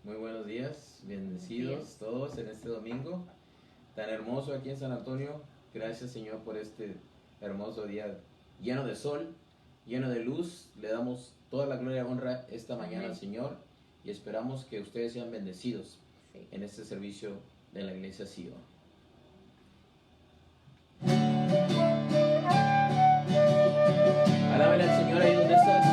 Muy buenos días, bendecidos todos en este domingo tan hermoso aquí en San Antonio. Gracias, Señor, por este hermoso día lleno de sol, lleno de luz. Le damos toda la gloria y honra esta mañana al Señor y esperamos que ustedes sean bendecidos en este servicio de la iglesia Sion. Alábale al Señor ahí donde estás.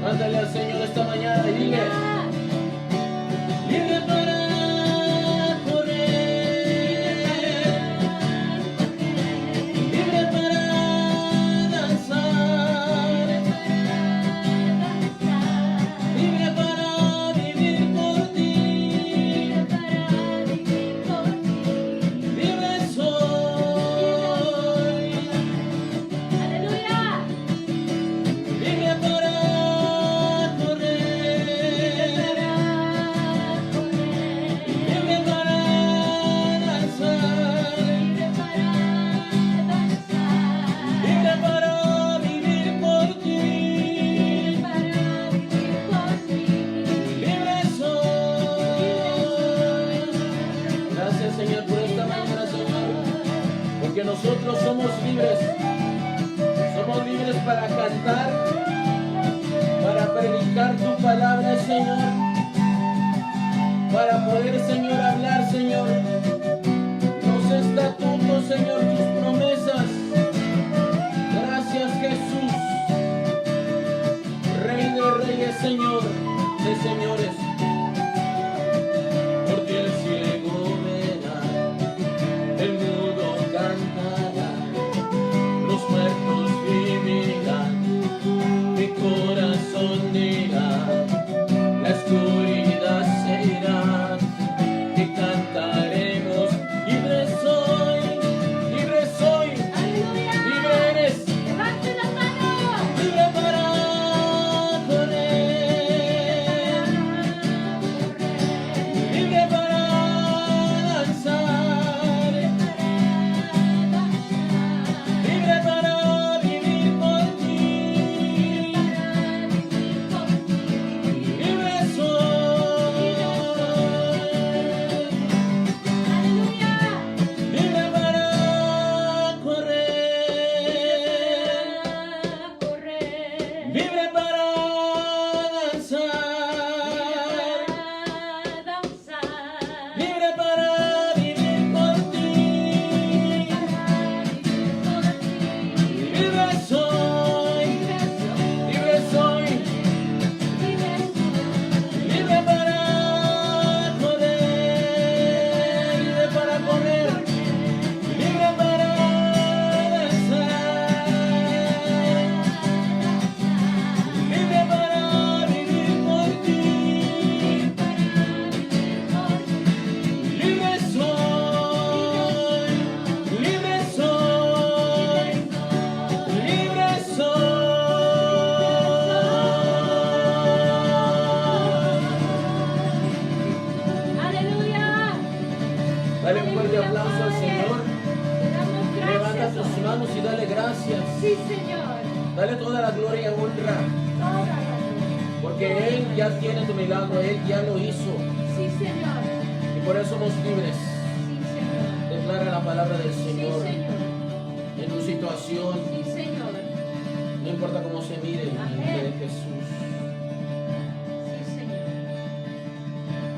Cántale al Señor esta mañana y dile: libre para correr, libre para danzar, libre para vivir por ti, libre soy, aleluya, libre para porque nosotros somos libres para cantar, para predicar tu palabra, Señor, para poder, Señor, hablar, Señor, los estatutos, Señor, tus promesas. Gracias, Jesús, Rey de reyes, Señor de señores. Porque el ciego verá, el mudo cantará, los muertos vivirán, mi corazón dirá, la oscuridad se irá, y cantaremos, libre soy, aleluya, libre eres, levante las manos, libre para correr, libre para danzar, libre para vivir por ti, libre soy, aleluya, libre para correr, libre para danzar, libre para vivir por ti, libre soy, libre para correr, libre para danzar, libre para vivir por ti, libre soy, libre soy, libre soy. Aleluya. Dale un fuerte aplauso al Señor. Levanta tus manos y dale gracias. Sí, Señor. Dale toda la gloria y honra, porque Él ya tiene tu milagro, Él ya lo hizo, Sí, Señor. y por eso somos libres. Sí, Señor. Declara la palabra del Sí, Señor Señor. en tu situación, Sí, Señor. no importa cómo se mire, en el nombre de Jesús. Sí, Señor.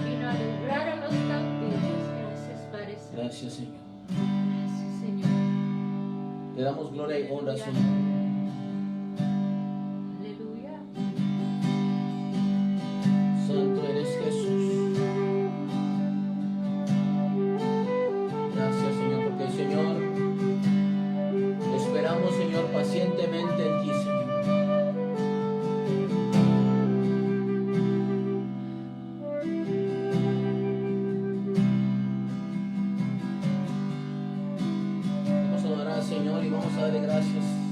Vino a librar a los cautivos. Gracias, Padre Santo. Gracias, Señor. Gracias, Señor. Te damos gloria y honra, Señor. Aleluya. Santo eres Jesús. Gracias, Señor, porque, Señor, esperamos, Señor, pacientemente en ti, Señor. Vamos a adorar al Señor y vamos a darle gracias.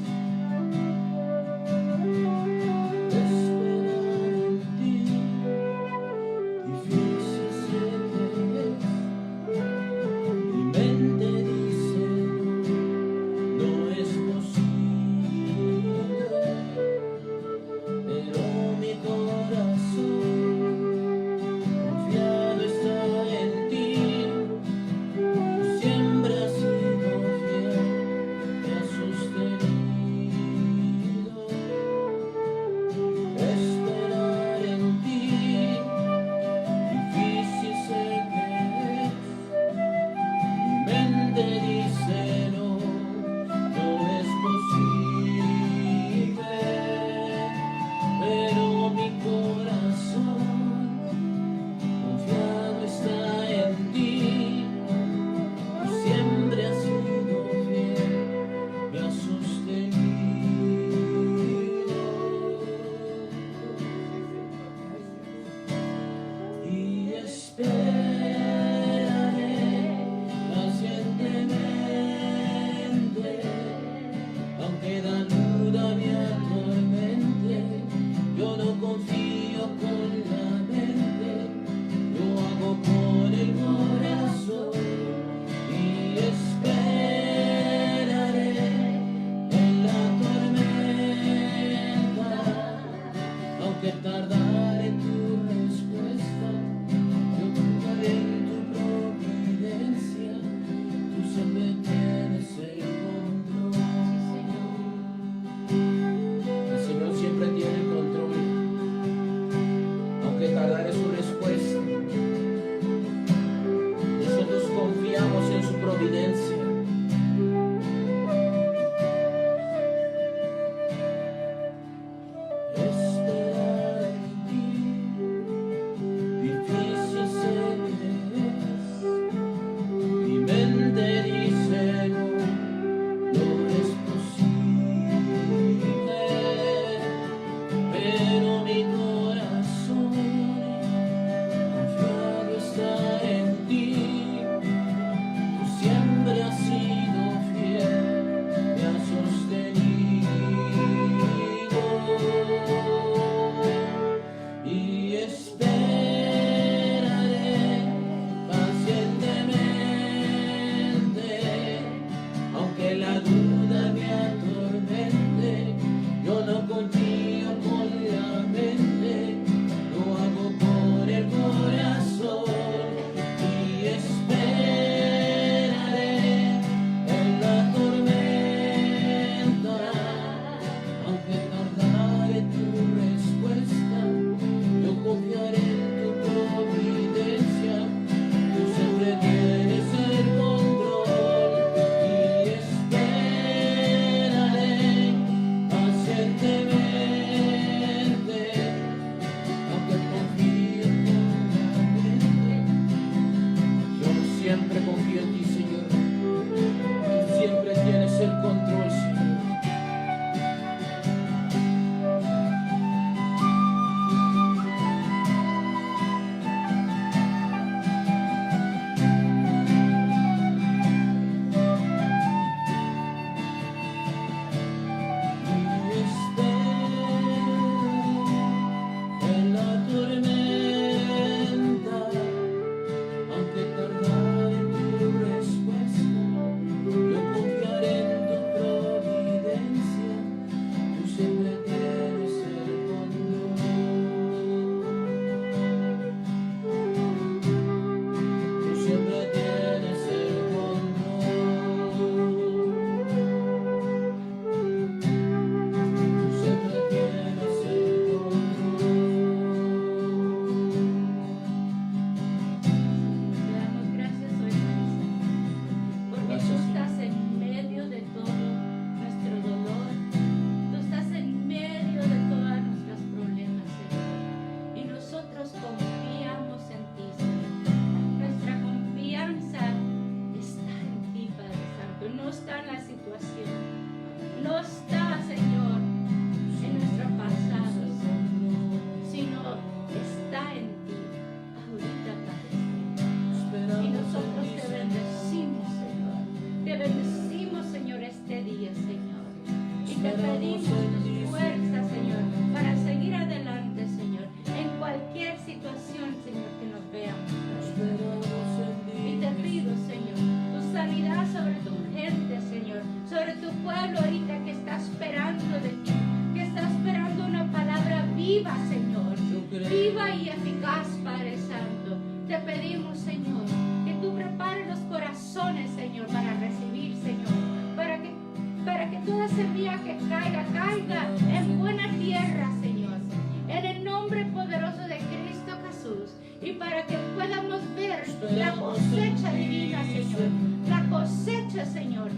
está en la situación. No está, Señor, en nuestro pasado, sino está en ti, ahorita, Padre. Y nosotros te bendecimos, Señor. Te bendecimos, Señor, este día, Señor. Y te pedimos tu fuerza, Señor, para seguir adelante, Señor, en cualquier situación, Señor, que nos veamos. Y te pido, Señor, tu sanidad sobre tu gente, Señor, sobre tu pueblo ahorita que está esperando de ti, que está esperando una palabra viva, Señor, viva y eficaz, Padre Santo. Te pedimos, Señor, que tú prepares los corazones, Señor, para recibir, Señor, para que toda semilla que caiga en buena tierra, Señor, en el nombre poderoso de Cristo Jesús, y para que podamos ver la cosecha divina, Señor, la cosecha, Señor,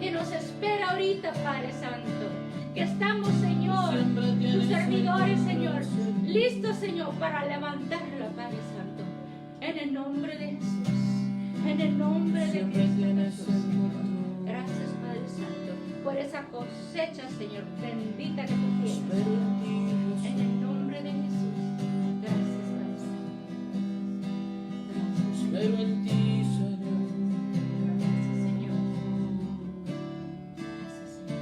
que nos espera ahorita, Padre Santo, que estamos, Señor, tus servidores, Señor, listos, Señor, para levantarla, Padre Santo, en el nombre de Jesús, en el nombre de Cristo Jesús, Señor. Gracias, Padre Santo, por esa cosecha, Señor, bendita que tú tienes, en el nombre de Jesús. Gracias, Padre Santo. Gracias, Señor. Espero en ti, Señor. Gracias, Señor. Gracias, Señor.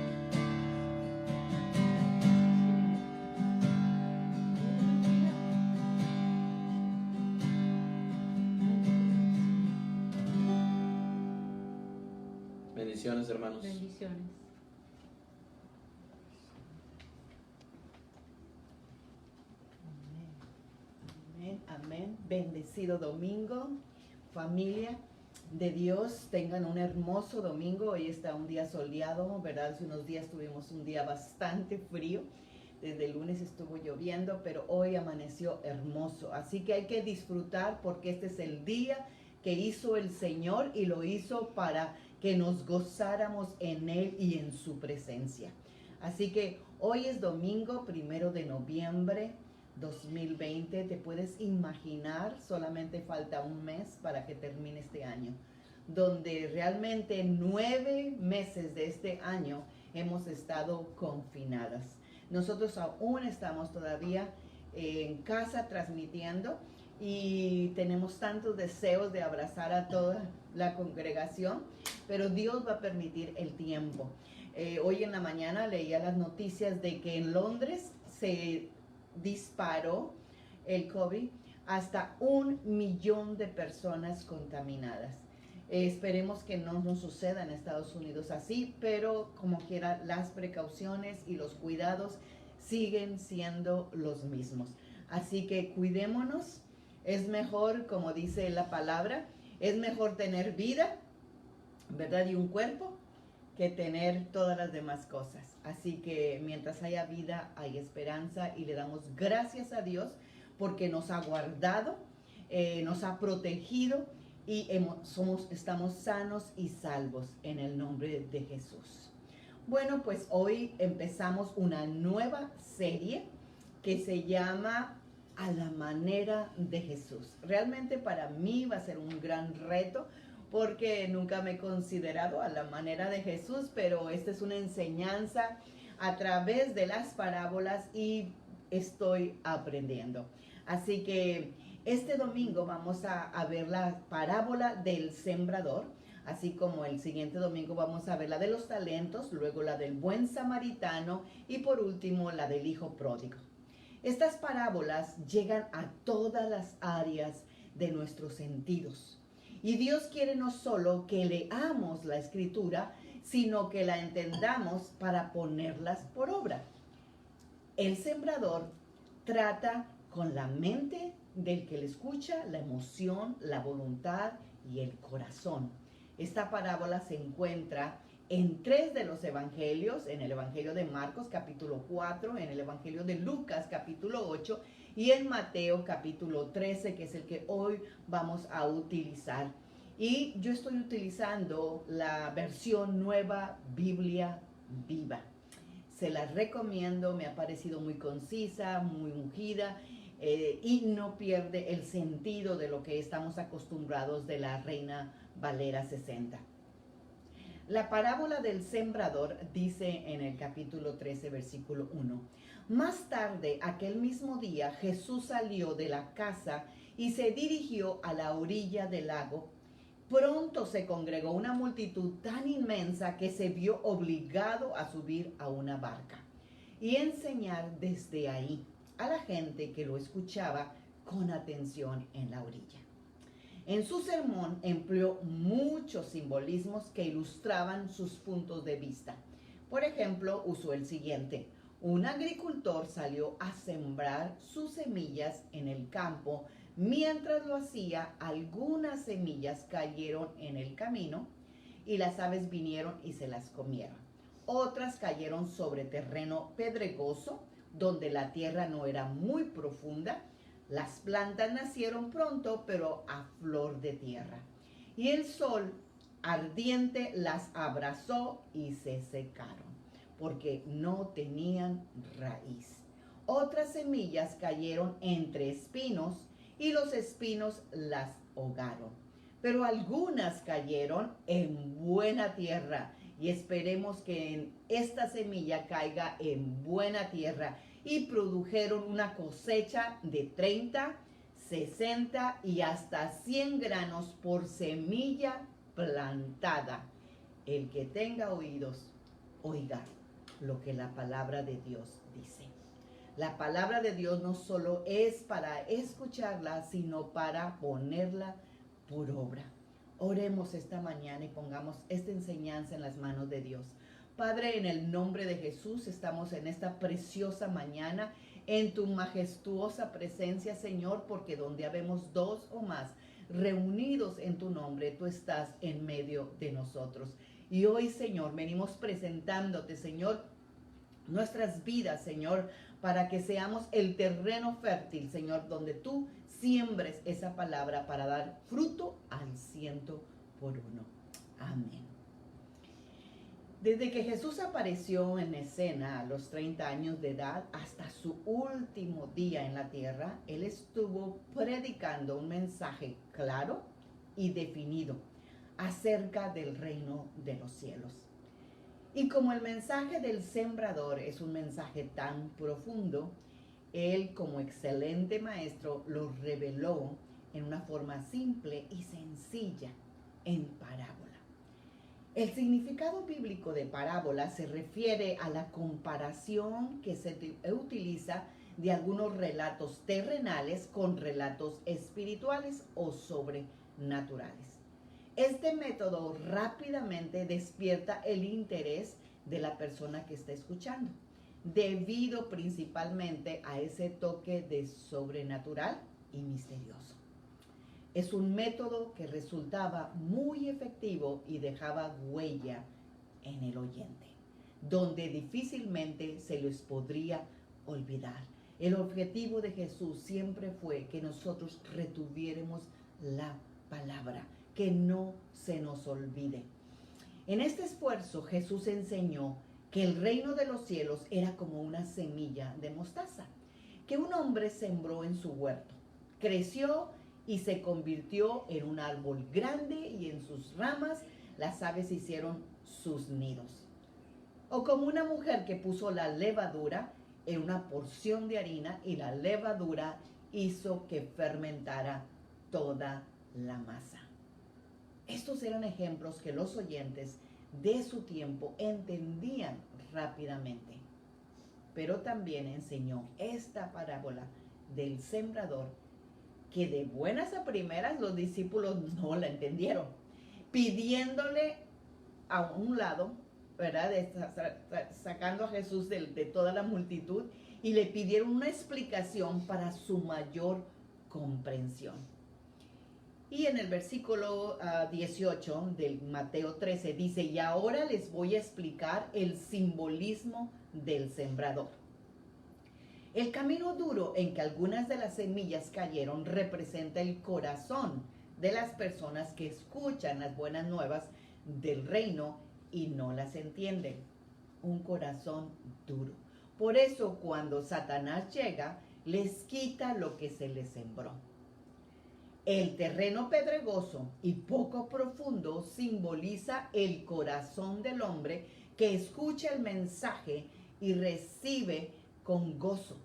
Bendiciones, hermanos. Bendiciones. Amén, amén. Bendecido domingo, familia de Dios. Tengan un hermoso domingo. Hoy está un día soleado, ¿verdad? Hace unos días tuvimos un día bastante frío. Desde el lunes estuvo lloviendo, pero hoy amaneció hermoso. Así que hay que disfrutar porque este es el día que hizo el Señor y lo hizo para que nos gozáramos en Él y en su presencia. Así que hoy es domingo 1 de noviembre 2020. Te puedes imaginar, solamente falta un mes para que termine este año, donde realmente 9 meses de este año hemos estado confinadas. Nosotros aún estamos todavía en casa transmitiendo y tenemos tantos deseos de abrazar a toda la congregación, pero Dios va a permitir el tiempo. Hoy en la mañana leía las noticias de que en Londres se disparó el COVID hasta 1 millón de personas contaminadas. Esperemos que no nos suceda en Estados Unidos así, pero como quiera, las precauciones y los cuidados siguen siendo los mismos. Así que cuidémonos. Es mejor, como dice la palabra, es mejor tener vida, ¿verdad? Y un cuerpo, que tener todas las demás cosas. Así que mientras haya vida, hay esperanza y le damos gracias a Dios porque nos ha guardado, nos ha protegido y estamos sanos y salvos en el nombre de Jesús. Bueno, pues hoy empezamos una nueva serie que se llama A la manera de Jesús. Realmente para mí va a ser un gran reto porque nunca me he considerado a la manera de Jesús, pero esta es una enseñanza a través de las parábolas y estoy aprendiendo. Así que este domingo vamos a ver la parábola del sembrador, así como el siguiente domingo vamos a ver la de los talentos, luego la del buen samaritano y por último la del hijo pródigo. Estas parábolas llegan a todas las áreas de nuestros sentidos. Y Dios quiere no solo que leamos la escritura, sino que la entendamos para ponerlas por obra. El sembrador trata con la mente del que le escucha, la emoción, la voluntad y el corazón. Esta parábola se encuentra en 3 de los evangelios, en el evangelio de Marcos capítulo 4, en el evangelio de Lucas capítulo 8 y en Mateo capítulo 13, que es el que hoy vamos a utilizar. Y yo estoy utilizando la versión Nueva Biblia Viva. Se la recomiendo, me ha parecido muy concisa, muy ungida y no pierde el sentido de lo que estamos acostumbrados de la Reina Valera 60. La parábola del sembrador dice en el capítulo 13, versículo 1. Más tarde, aquel mismo día, Jesús salió de la casa y se dirigió a la orilla del lago. Pronto se congregó una multitud tan inmensa que se vio obligado a subir a una barca y enseñar desde ahí a la gente que lo escuchaba con atención en la orilla. En su sermón empleó muchos simbolismos que ilustraban sus puntos de vista. Por ejemplo, usó el siguiente: un agricultor salió a sembrar sus semillas en el campo. Mientras lo hacía, algunas semillas cayeron en el camino y las aves vinieron y se las comieron. Otras cayeron sobre terreno pedregoso, donde la tierra no era muy profunda. Las plantas nacieron pronto, pero a flor de tierra. Y el sol ardiente las abrazó y se secaron, porque no tenían raíz. Otras semillas cayeron entre espinos, y los espinos las ahogaron. Pero algunas cayeron en buena tierra, y esperemos que en esta semilla caiga en buena tierra, y produjeron una cosecha de 30, 60 y hasta 100 granos por semilla plantada. El que tenga oídos, oiga lo que la palabra de Dios dice. La palabra de Dios no solo es para escucharla, sino para ponerla por obra. Oremos esta mañana y pongamos esta enseñanza en las manos de Dios. Padre, en el nombre de Jesús, estamos en esta preciosa mañana, en tu majestuosa presencia, Señor, porque donde habemos dos o más reunidos en tu nombre, tú estás en medio de nosotros. Y hoy, Señor, venimos presentándote, Señor, nuestras vidas, Señor, para que seamos el terreno fértil, Señor, donde tú siembres esa palabra para dar fruto al 100 por 1. Amén. Desde que Jesús apareció en escena a los 30 años de edad hasta su último día en la tierra, Él estuvo predicando un mensaje claro y definido acerca del reino de los cielos. Y como el mensaje del sembrador es un mensaje tan profundo, Él, como excelente maestro, lo reveló en una forma simple y sencilla, en parábola. El significado bíblico de parábola se refiere a la comparación que se utiliza de algunos relatos terrenales con relatos espirituales o sobrenaturales. Este método rápidamente despierta el interés de la persona que está escuchando, debido principalmente a ese toque de sobrenatural y misterioso. Es un método que resultaba muy efectivo y dejaba huella en el oyente, donde difícilmente se les podría olvidar. El objetivo de Jesús siempre fue que nosotros retuviéramos la palabra, que no se nos olvide. En este esfuerzo, Jesús enseñó que el reino de los cielos era como una semilla de mostaza, que un hombre sembró en su huerto. Creció y se convirtió en un árbol grande, y en sus ramas las aves hicieron sus nidos. O como una mujer que puso la levadura en una porción de harina, y la levadura hizo que fermentara toda la masa. Estos eran ejemplos que los oyentes de su tiempo entendían rápidamente. Pero también enseñó esta parábola del sembrador, que de buenas a primeras los discípulos no la entendieron, pidiéndole a un lado, ¿verdad?, sacando a Jesús de toda la multitud, y le pidieron una explicación para su mayor comprensión. Y en el versículo 18 del Mateo 13 dice: y ahora les voy a explicar el simbolismo del sembrador. El camino duro en que algunas de las semillas cayeron representa el corazón de las personas que escuchan las buenas nuevas del reino y no las entienden. Un corazón duro. Por eso, cuando Satanás llega, les quita lo que se les sembró. El terreno pedregoso y poco profundo simboliza el corazón del hombre que escucha el mensaje y recibe con gozo.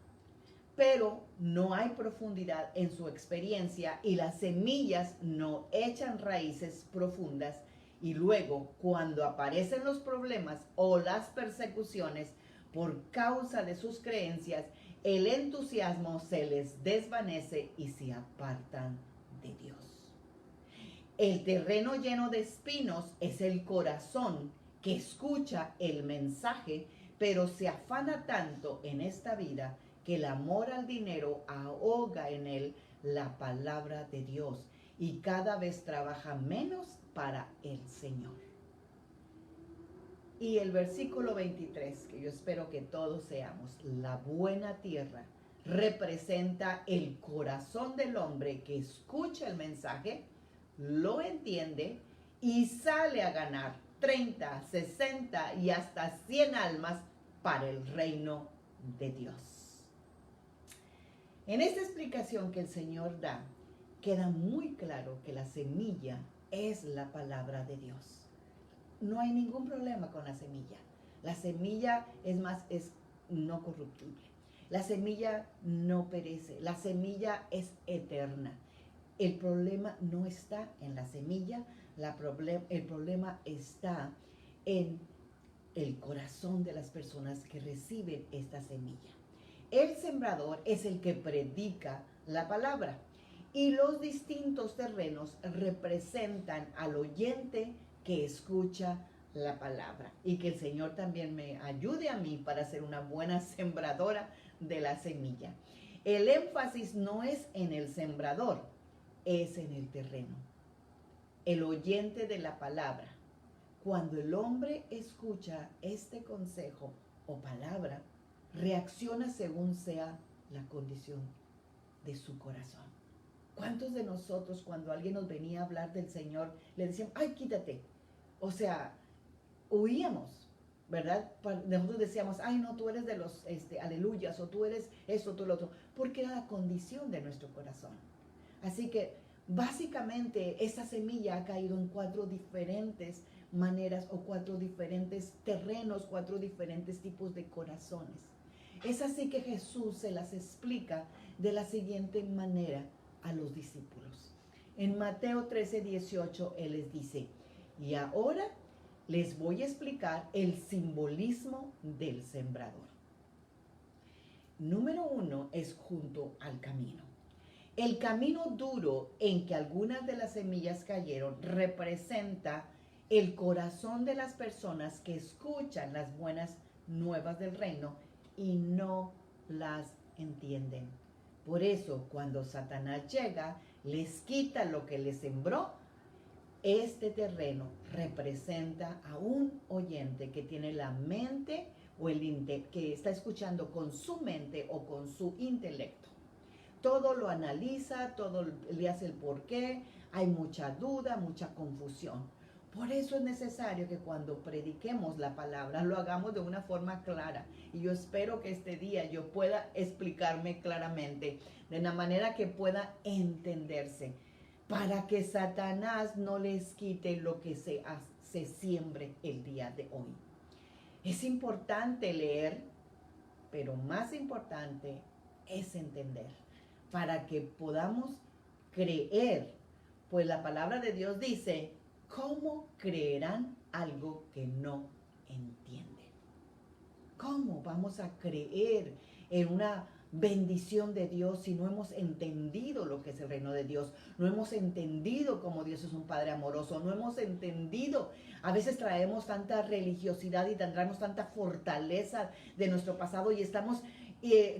Pero no hay profundidad en su experiencia y las semillas no echan raíces profundas. Y luego, cuando aparecen los problemas o las persecuciones por causa de sus creencias, el entusiasmo se les desvanece y se apartan de Dios. El terreno lleno de espinos es el corazón que escucha el mensaje, pero se afana tanto en esta vida que el amor al dinero ahoga en él la palabra de Dios y cada vez trabaja menos para el Señor. Y el versículo 23, que yo espero que todos seamos, la buena tierra representa el corazón del hombre que escucha el mensaje, lo entiende y sale a ganar 30, 60 y hasta 100 almas para el reino de Dios. En esta explicación que el Señor da, queda muy claro que la semilla es la palabra de Dios. No hay ningún problema con la semilla. La semilla es no corruptible. La semilla no perece. La semilla es eterna. El problema no está en la semilla. El problema está en el corazón de las personas que reciben esta semilla. El sembrador es el que predica la palabra y los distintos terrenos representan al oyente que escucha la palabra, y que el Señor también me ayude a mí para ser una buena sembradora de la semilla. El énfasis no es en el sembrador, es en el terreno, el oyente de la palabra. Cuando el hombre escucha este consejo o palabra, reacciona según sea la condición de su corazón. ¿Cuántos de nosotros, cuando alguien nos venía a hablar del Señor, le decían, ay, quítate? O sea, huíamos, ¿verdad? Nosotros decíamos, ay, no, tú eres de los aleluyas, o tú eres esto, tú lo otro, porque era la condición de nuestro corazón. Así que, básicamente, esta semilla ha caído en 4 diferentes maneras, o 4 diferentes terrenos, 4 diferentes tipos de corazones. Es así que Jesús se las explica de la siguiente manera a los discípulos. En Mateo 13:18, Él les dice, y ahora les voy a explicar el simbolismo del sembrador. Número 1 es junto al camino. El camino duro en que algunas de las semillas cayeron representa el corazón de las personas que escuchan las buenas nuevas del reino y no las entienden. Por eso, cuando Satanás llega, les quita lo que les sembró. Este terreno representa a un oyente que tiene la mente o que está escuchando con su mente o con su intelecto. Todo lo analiza, todo le hace el porqué, hay mucha duda, mucha confusión. Por eso es necesario que cuando prediquemos la palabra lo hagamos de una forma clara. Y yo espero que este día yo pueda explicarme claramente, de una manera que pueda entenderse, para que Satanás no les quite lo que se siembre el día de hoy. Es importante leer, pero más importante es entender, para que podamos creer. Pues la palabra de Dios dice, ¿cómo creerán algo que no entienden? ¿Cómo vamos a creer en una bendición de Dios si no hemos entendido lo que es el reino de Dios? No hemos entendido cómo Dios es un Padre amoroso, no hemos entendido. A veces traemos tanta religiosidad y traemos tanta fortaleza de nuestro pasado y estamos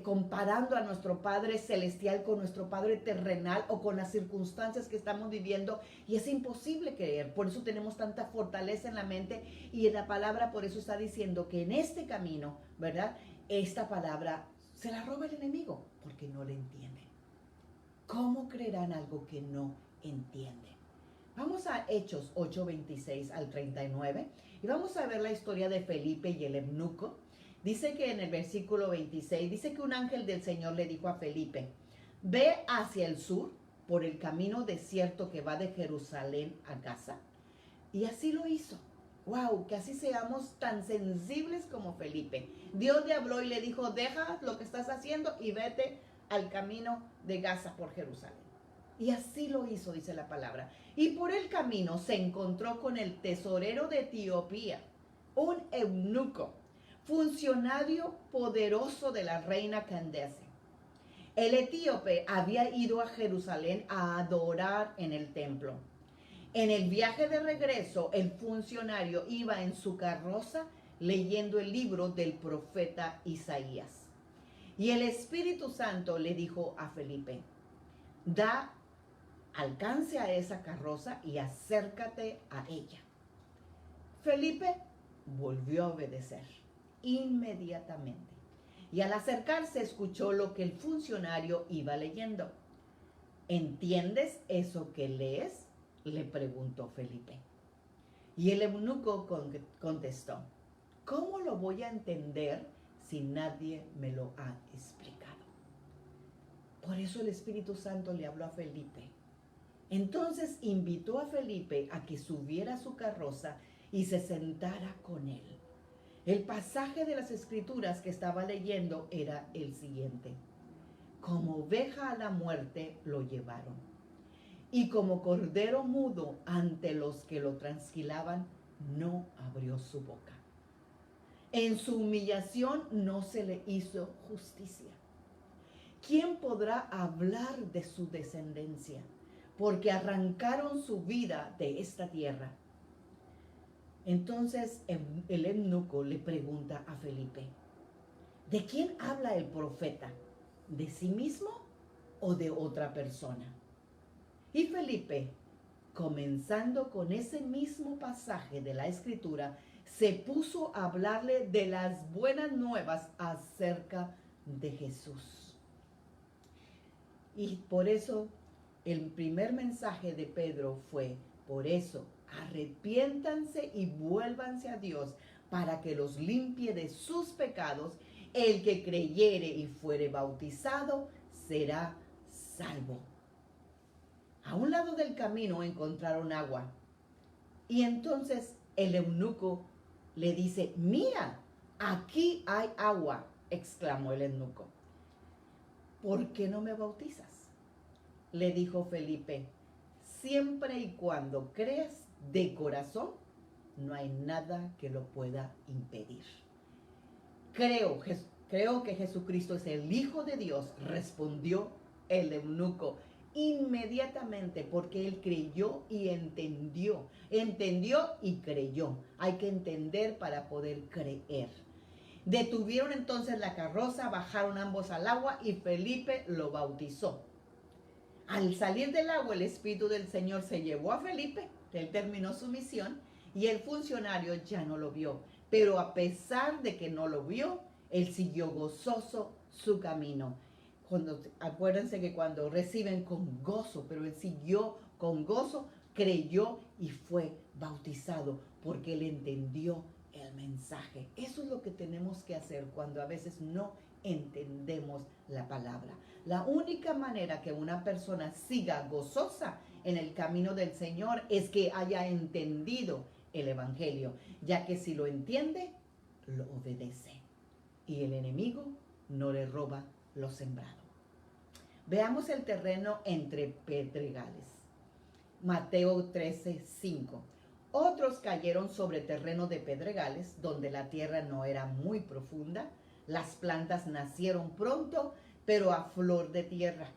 comparando a nuestro Padre celestial con nuestro Padre terrenal o con las circunstancias que estamos viviendo, y es imposible creer. Por eso tenemos tanta fortaleza en la mente, y en la palabra por eso está diciendo que en este camino, ¿verdad? Esta palabra se la roba el enemigo porque no le entienden. ¿Cómo creerán algo que no entienden? Vamos a Hechos 8:26 al 39 y vamos a ver la historia de Felipe y el eunuco. Dice que en el versículo 26, dice que un ángel del Señor le dijo a Felipe, ve hacia el sur por el camino desierto que va de Jerusalén a Gaza. Y así lo hizo. Wow, que así seamos tan sensibles como Felipe. Dios le habló y le dijo, deja lo que estás haciendo y vete al camino de Gaza por Jerusalén. Y así lo hizo, dice la palabra. Y por el camino se encontró con el tesorero de Etiopía, un eunuco, funcionario poderoso de la reina Candace. El etíope había ido a Jerusalén a adorar en el templo. En el viaje de regreso, el funcionario iba en su carroza leyendo el libro del profeta Isaías. Y el Espíritu Santo le dijo a Felipe, da alcance a esa carroza y acércate a ella. Felipe volvió a obedecer inmediatamente. Y al acercarse escuchó lo que el funcionario iba leyendo. ¿Entiendes eso que lees?, le preguntó Felipe. Y el eunuco contestó, ¿cómo lo voy a entender si nadie me lo ha explicado? Por eso el Espíritu Santo le habló a Felipe. Entonces invitó a Felipe a que subiera a su carroza y se sentara con él. El pasaje de las Escrituras que estaba leyendo era el siguiente. Como oveja a la muerte lo llevaron, y como cordero mudo ante los que lo trasquilaban, no abrió su boca. En su humillación no se le hizo justicia. ¿Quién podrá hablar de su descendencia? Porque arrancaron su vida de esta tierra. Entonces el eunuco le pregunta a Felipe, ¿de quién habla el profeta? ¿De sí mismo o de otra persona? Y Felipe, comenzando con ese mismo pasaje de la Escritura, se puso a hablarle de las buenas nuevas acerca de Jesús. Y por eso el primer mensaje de Pedro fue, por eso, arrepiéntanse y vuélvanse a Dios para que los limpie de sus pecados. El que creyere y fuere bautizado será salvo. A un lado del camino encontraron agua. Y entonces el eunuco le dice, mira, aquí hay agua, exclamó el eunuco. ¿Por qué no me bautizas?, le dijo Felipe. Siempre y cuando creas de corazón, no hay nada que lo pueda impedir. Creo que Jesucristo es el Hijo de Dios, respondió el eunuco inmediatamente, porque él creyó y entendió y creyó. Hay que entender para poder creer. Detuvieron entonces la carroza, bajaron ambos al agua y Felipe lo bautizó. Al salir del agua, el Espíritu del Señor se llevó a Felipe, él terminó su misión y el funcionario ya no lo vio. Pero a pesar de que no lo vio, él siguió gozoso su camino. Acuérdense que cuando reciben con gozo, pero él siguió con gozo, creyó y fue bautizado porque él entendió el mensaje. Eso es lo que tenemos que hacer cuando a veces no entendemos la palabra. La única manera que una persona siga gozosa en el camino del Señor es que haya entendido el Evangelio, ya que si lo entiende, lo obedece. Y el enemigo no le roba lo sembrado. Veamos el terreno entre pedregales. Mateo 13:5. Otros cayeron sobre terreno de pedregales, donde la tierra no era muy profunda. Las plantas nacieron pronto, pero a flor de tierra.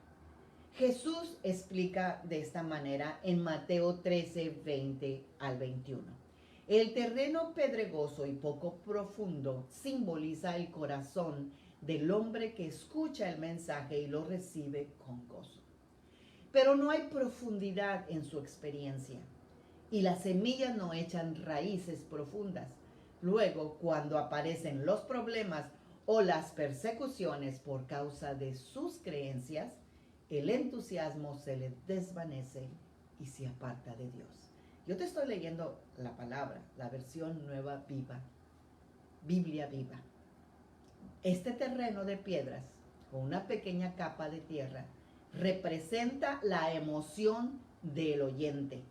Jesús explica de esta manera en Mateo 13:20 al 21. El terreno pedregoso y poco profundo simboliza el corazón del hombre que escucha el mensaje y lo recibe con gozo. Pero no hay profundidad en su experiencia y las semillas no echan raíces profundas. Luego, cuando aparecen los problemas o las persecuciones por causa de sus creencias, el entusiasmo se le desvanece y se aparta de Dios. Yo te estoy leyendo la palabra, la versión nueva viva, Biblia viva. Este terreno de piedras, con una pequeña capa de tierra, representa la emoción del oyente.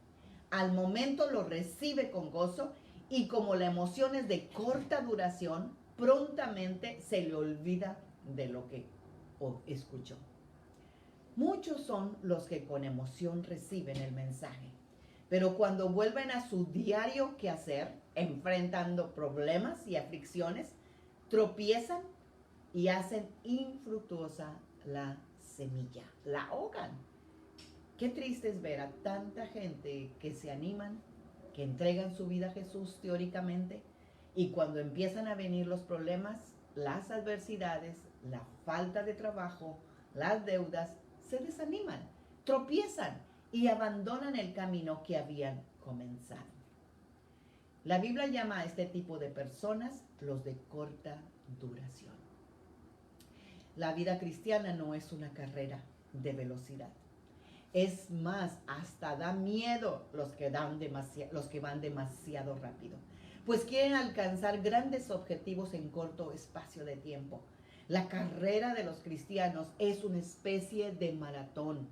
Al momento lo recibe con gozo y como la emoción es de corta duración, prontamente se le olvida de lo que escuchó. Muchos son los que con emoción reciben el mensaje, pero cuando vuelven a su diario quehacer, enfrentando problemas y aflicciones, tropiezan y hacen infructuosa la semilla, la ahogan. Qué triste es ver a tanta gente que se animan, que entregan su vida a Jesús teóricamente, y cuando empiezan a venir los problemas, las adversidades, la falta de trabajo, las deudas, se desaniman, tropiezan y abandonan el camino que habían comenzado. La Biblia llama a este tipo de personas los de corta duración. La vida cristiana no es una carrera de velocidad. Es más, hasta da miedo los que van demasiado rápido, pues quieren alcanzar grandes objetivos en corto espacio de tiempo. La carrera de los cristianos es una especie de maratón.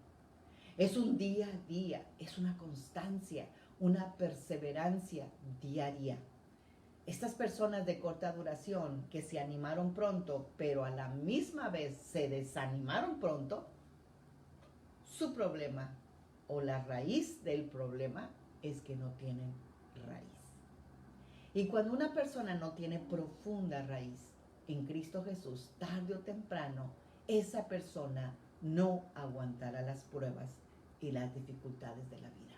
Es un día a día, es una constancia, una perseverancia diaria. Estas personas de corta duración que se animaron pronto, pero a la misma vez se desanimaron pronto, su problema o la raíz del problema es que no tienen raíz. Y cuando una persona no tiene profunda raíz en Cristo Jesús, tarde o temprano, esa persona no aguantará las pruebas y las dificultades de la vida.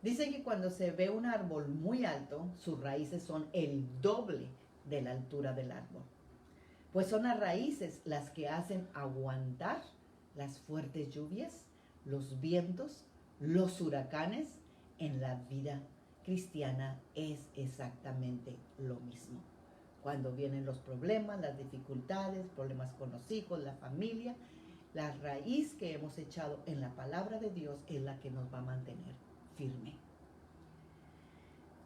Dice que cuando se ve un árbol muy alto, sus raíces son el doble de la altura del árbol. Pues son las raíces las que hacen aguantar las fuertes lluvias, los vientos, los huracanes. En la vida cristiana es exactamente lo mismo. Cuando vienen los problemas, las dificultades, problemas con los hijos, la familia, la raíz que hemos echado en la palabra de Dios es la que nos va a mantener firme.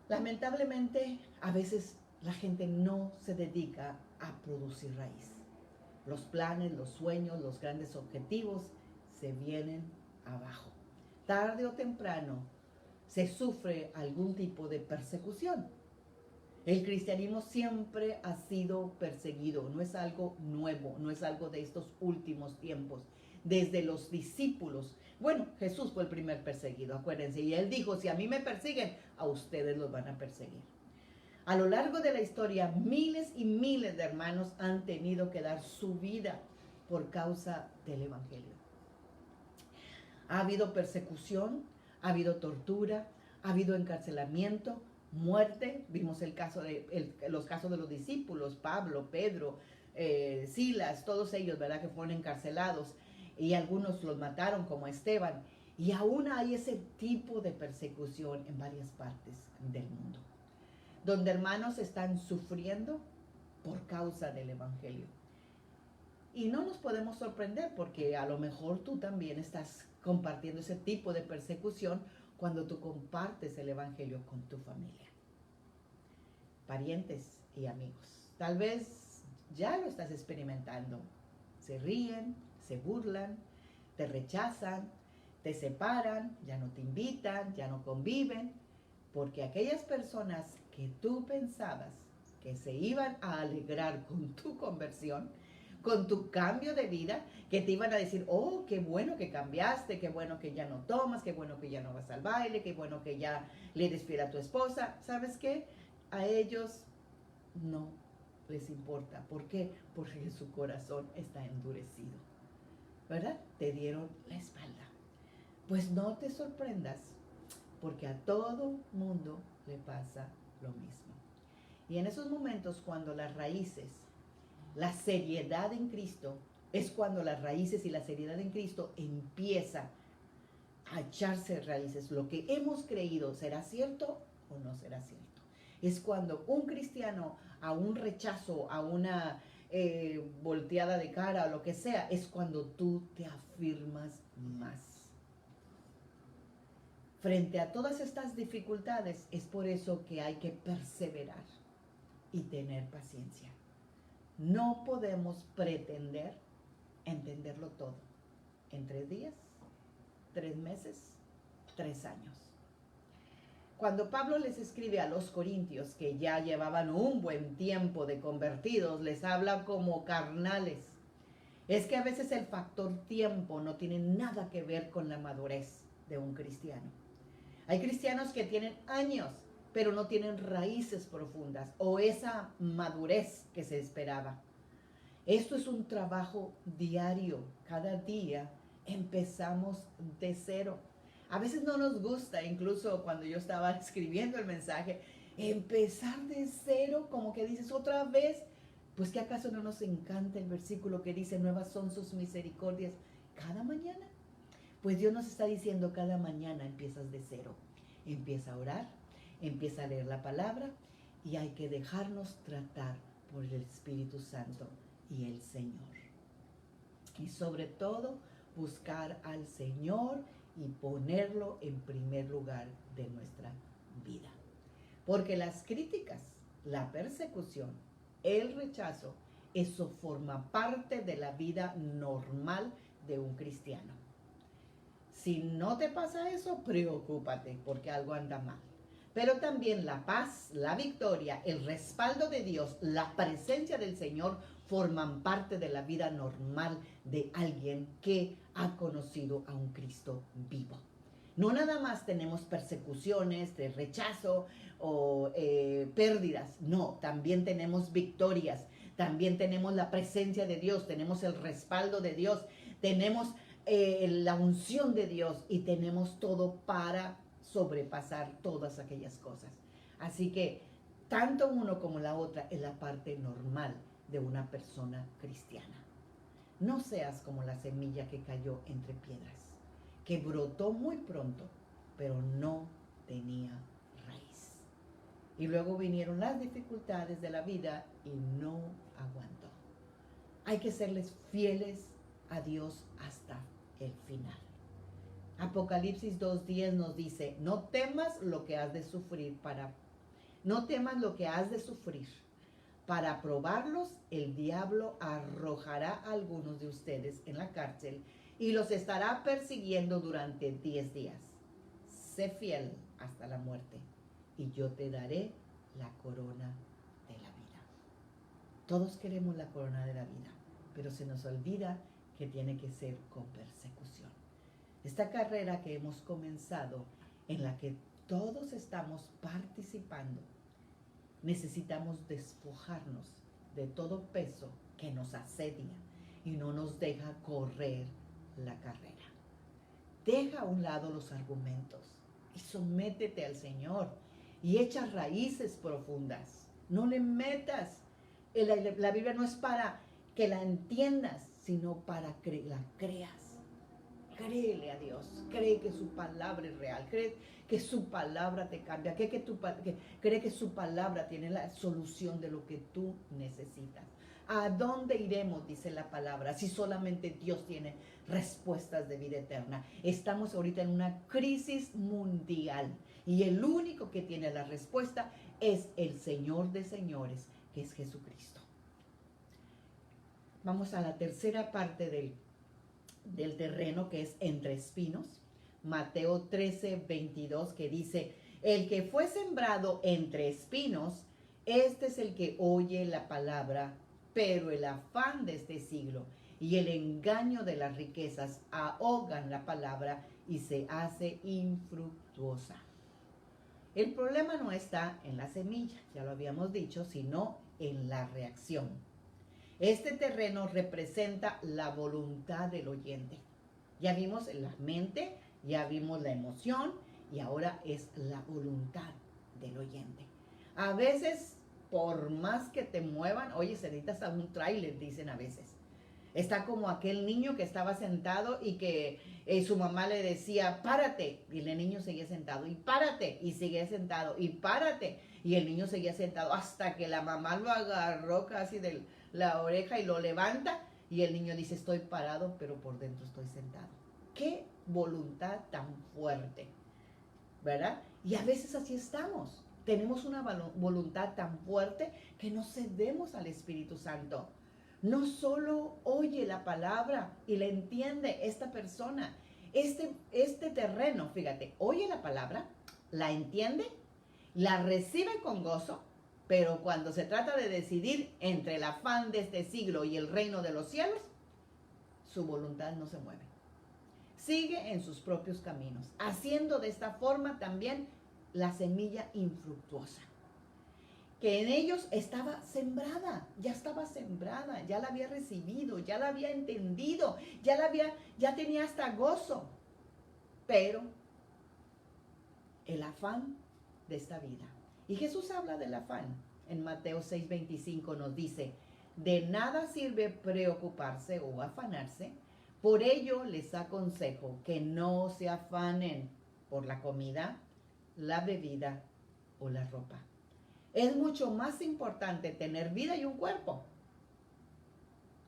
Lamentablemente, a veces la gente no se dedica a producir raíz. Los planes, los sueños, los grandes objetivos se vienen abajo. Tarde o temprano se sufre algún tipo de persecución. El cristianismo siempre ha sido perseguido, no es algo nuevo, no es algo de estos últimos tiempos. Desde los discípulos, bueno, Jesús fue el primer perseguido, acuérdense, y él dijo, si a mí me persiguen, a ustedes los van a perseguir. A lo largo de la historia, miles y miles de hermanos han tenido que dar su vida por causa del Evangelio. Ha habido persecución, ha habido tortura, ha habido encarcelamiento, muerte. Vimos los casos de los discípulos, Pablo, Pedro, Silas, todos ellos, ¿verdad?, que fueron encarcelados y algunos los mataron como Esteban. Y aún hay ese tipo de persecución en varias partes del mundo, donde hermanos están sufriendo por causa del Evangelio. Y no nos podemos sorprender porque a lo mejor tú también estás compartiendo ese tipo de persecución cuando tú compartes el Evangelio con tu familia, parientes y amigos. Tal vez ya lo estás experimentando. Se ríen, se burlan, te rechazan, te separan, ya no te invitan, ya no conviven, porque aquellas personas que tú pensabas que se iban a alegrar con tu conversión, con tu cambio de vida, que te iban a decir, oh, qué bueno que cambiaste, qué bueno que ya no tomas, qué bueno que ya no vas al baile, qué bueno que ya le eres fiel a tu esposa. ¿Sabes qué? A ellos no les importa. ¿Por qué? Porque su corazón está endurecido, ¿verdad? Te dieron la espalda. Pues no te sorprendas, porque a todo mundo le pasa lo mismo. Y en esos momentos, cuando las raíces, la seriedad en Cristo, es cuando las raíces y la seriedad en Cristo empieza a echarse raíces. Lo que hemos creído, ¿será cierto o no será cierto? Es cuando un cristiano, a un rechazo, a una volteada de cara o lo que sea, es cuando tú te afirmas más. Frente a todas estas dificultades, es por eso que hay que perseverar y tener paciencia. No podemos pretender entenderlo todo. en 3 días, 3 meses, 3 años. Cuando Pablo les escribe a los corintios, que ya llevaban un buen tiempo de convertidos, les habla como carnales. Es que a veces el factor tiempo no tiene nada que ver con la madurez de un cristiano. Hay cristianos que tienen años, pero no tienen raíces profundas o esa madurez que se esperaba. Esto es un trabajo diario. Cada día empezamos de cero. A veces no nos gusta, incluso cuando yo estaba escribiendo el mensaje, empezar de cero, como que dices otra vez. Pues que acaso no nos encanta el versículo que dice, nuevas son sus misericordias cada mañana. Pues Dios nos está diciendo, cada mañana empiezas de cero. Empieza a orar, empieza a leer la palabra y hay que dejarnos tratar por el Espíritu Santo y el Señor. Y sobre todo, buscar al Señor y ponerlo en primer lugar de nuestra vida. Porque las críticas, la persecución, el rechazo, eso forma parte de la vida normal de un cristiano. Si no te pasa eso, preocúpate porque algo anda mal. Pero también la paz, la victoria, el respaldo de Dios, la presencia del Señor forman parte de la vida normal de alguien que ha conocido a un Cristo vivo. No nada más tenemos persecuciones, de rechazo o pérdidas. No, también tenemos victorias. También tenemos la presencia de Dios, tenemos el respaldo de Dios, tenemos la unción de Dios y tenemos todo para sobrepasar todas aquellas cosas. Así que tanto uno como la otra es la parte normal de una persona cristiana. No seas como la semilla que cayó entre piedras, que brotó muy pronto, pero no tenía raíz. Y luego vinieron las dificultades de la vida y no aguantó. Hay que serles fieles a Dios hasta el final. Apocalipsis 2:10 nos dice, no temas lo que has de sufrir Para probarlos, el diablo arrojará a algunos de ustedes en la cárcel y los estará persiguiendo durante 10 días. Sé fiel hasta la muerte y yo te daré la corona de la vida. Todos queremos la corona de la vida, pero se nos olvida que tiene que ser con persecución. Esta carrera que hemos comenzado, en la que todos estamos participando, necesitamos despojarnos de todo peso que nos asedia y no nos deja correr la carrera. Deja a un lado los argumentos y sométete al Señor y echa raíces profundas. No le metas. La Biblia no es para que la entiendas, sino para que la creas. Créele a Dios, cree que su palabra es real, cree que su palabra te cambia, cree que su palabra tiene la solución de lo que tú necesitas. ¿A dónde iremos? Dice la palabra, si solamente Dios tiene respuestas de vida eterna. Estamos ahorita en una crisis mundial y el único que tiene la respuesta es el Señor de señores, que es Jesucristo. Vamos a la tercera parte del terreno, que es entre espinos. Mateo 13:22, que dice, el que fue sembrado entre espinos, este es el que oye la palabra, pero el afán de este siglo y el engaño de las riquezas ahogan la palabra y se hace infructuosa. El problema no está en la semilla, ya lo habíamos dicho, sino en la reacción. Este terreno representa la voluntad del oyente. Ya vimos la mente, ya vimos la emoción y ahora es la voluntad del oyente. A veces, por más que te muevan, oye, se necesitas a un tráiler, dicen a veces. Está como aquel niño que estaba sentado y que su mamá le decía, párate, y el niño seguía sentado, y párate, y seguía sentado, y párate, y el niño seguía sentado hasta que la mamá lo agarró casi de la oreja y lo levanta, y el niño dice, estoy parado, pero por dentro estoy sentado. ¡Qué voluntad tan fuerte! ¿Verdad? Y a veces así estamos. Tenemos una voluntad tan fuerte que no cedemos al Espíritu Santo. No solo oye la palabra y la entiende esta persona. Este terreno, fíjate, oye la palabra, la entiende, la recibe con gozo, pero cuando se trata de decidir entre el afán de este siglo y el reino de los cielos, su voluntad no se mueve. Sigue en sus propios caminos, haciendo de esta forma también la semilla infructuosa, que en ellos estaba sembrada, ya la había recibido, ya la había entendido, ya tenía hasta gozo, pero el afán de esta vida. Y Jesús habla del afán. En Mateo 6:25 nos dice, de nada sirve preocuparse o afanarse, por ello les aconsejo que no se afanen por la comida, la bebida o la ropa. Es mucho más importante tener vida y un cuerpo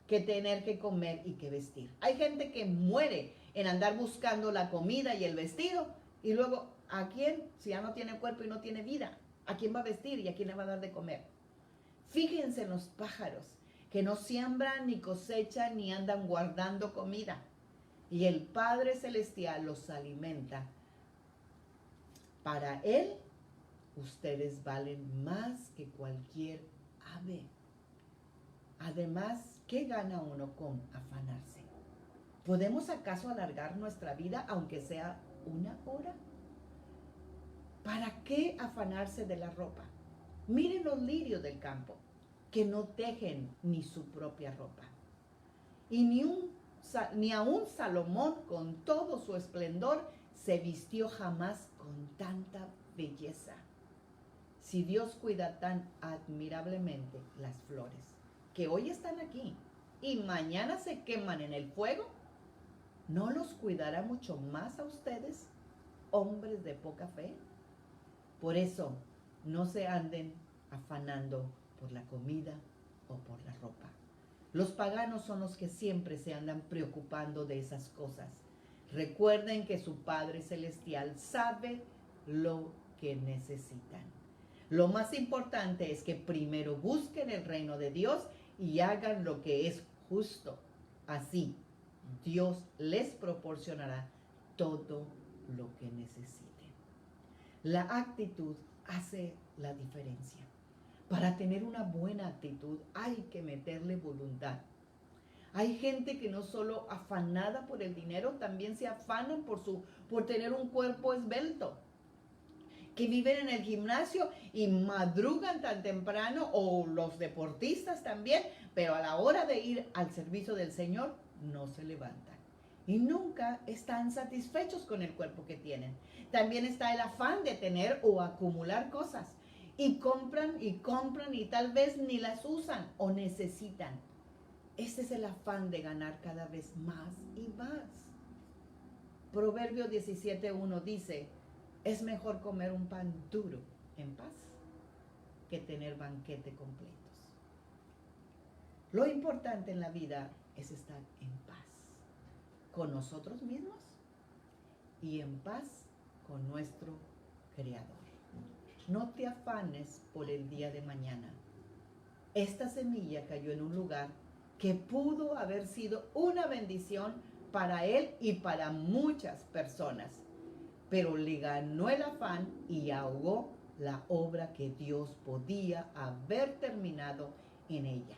que tener que comer y que vestir. Hay gente que muere en andar buscando la comida y el vestido, y luego, ¿a quién? Si ya no tiene cuerpo y no tiene vida, ¿a quién va a vestir y a quién le va a dar de comer? Fíjense en los pájaros, que no siembran ni cosechan ni andan guardando comida, y el Padre Celestial los alimenta. Para Él, ustedes valen más que cualquier ave. Además, ¿qué gana uno con afanarse? ¿Podemos acaso alargar nuestra vida aunque sea 1 hora? ¿Para qué afanarse de la ropa? Miren los lirios del campo, que no tejen ni su propia ropa. Y ni aun Salomón, con todo su esplendor, se vistió jamás con tanta belleza. Si Dios cuida tan admirablemente las flores, que hoy están aquí y mañana se queman en el fuego, ¿no los cuidará mucho más a ustedes, hombres de poca fe? Por eso, no se anden afanando por la comida o por la ropa. Los paganos son los que siempre se andan preocupando de esas cosas. Recuerden que su Padre Celestial sabe lo que necesitan. Lo más importante es que primero busquen el reino de Dios y hagan lo que es justo. Así, Dios les proporcionará todo lo que necesiten. La actitud hace la diferencia. Para tener una buena actitud hay que meterle voluntad. Hay gente que no solo afanada por el dinero, también se afanan por tener un cuerpo esbelto, que viven en el gimnasio y madrugan tan temprano, o los deportistas también, pero a la hora de ir al servicio del Señor no se levantan y nunca están satisfechos con el cuerpo que tienen. También está el afán de tener o acumular cosas, y compran y tal vez ni las usan o necesitan. Ese es el afán de ganar cada vez más y más. Proverbio 17:1 dice, es mejor comer un pan duro en paz que tener banquete completos. Lo importante en la vida es estar en paz con nosotros mismos y en paz con nuestro Creador. No te afanes por el día de mañana. Esta semilla cayó en un lugar que pudo haber sido una bendición para él y para muchas personas, pero le ganó el afán y ahogó la obra que Dios podía haber terminado en ella.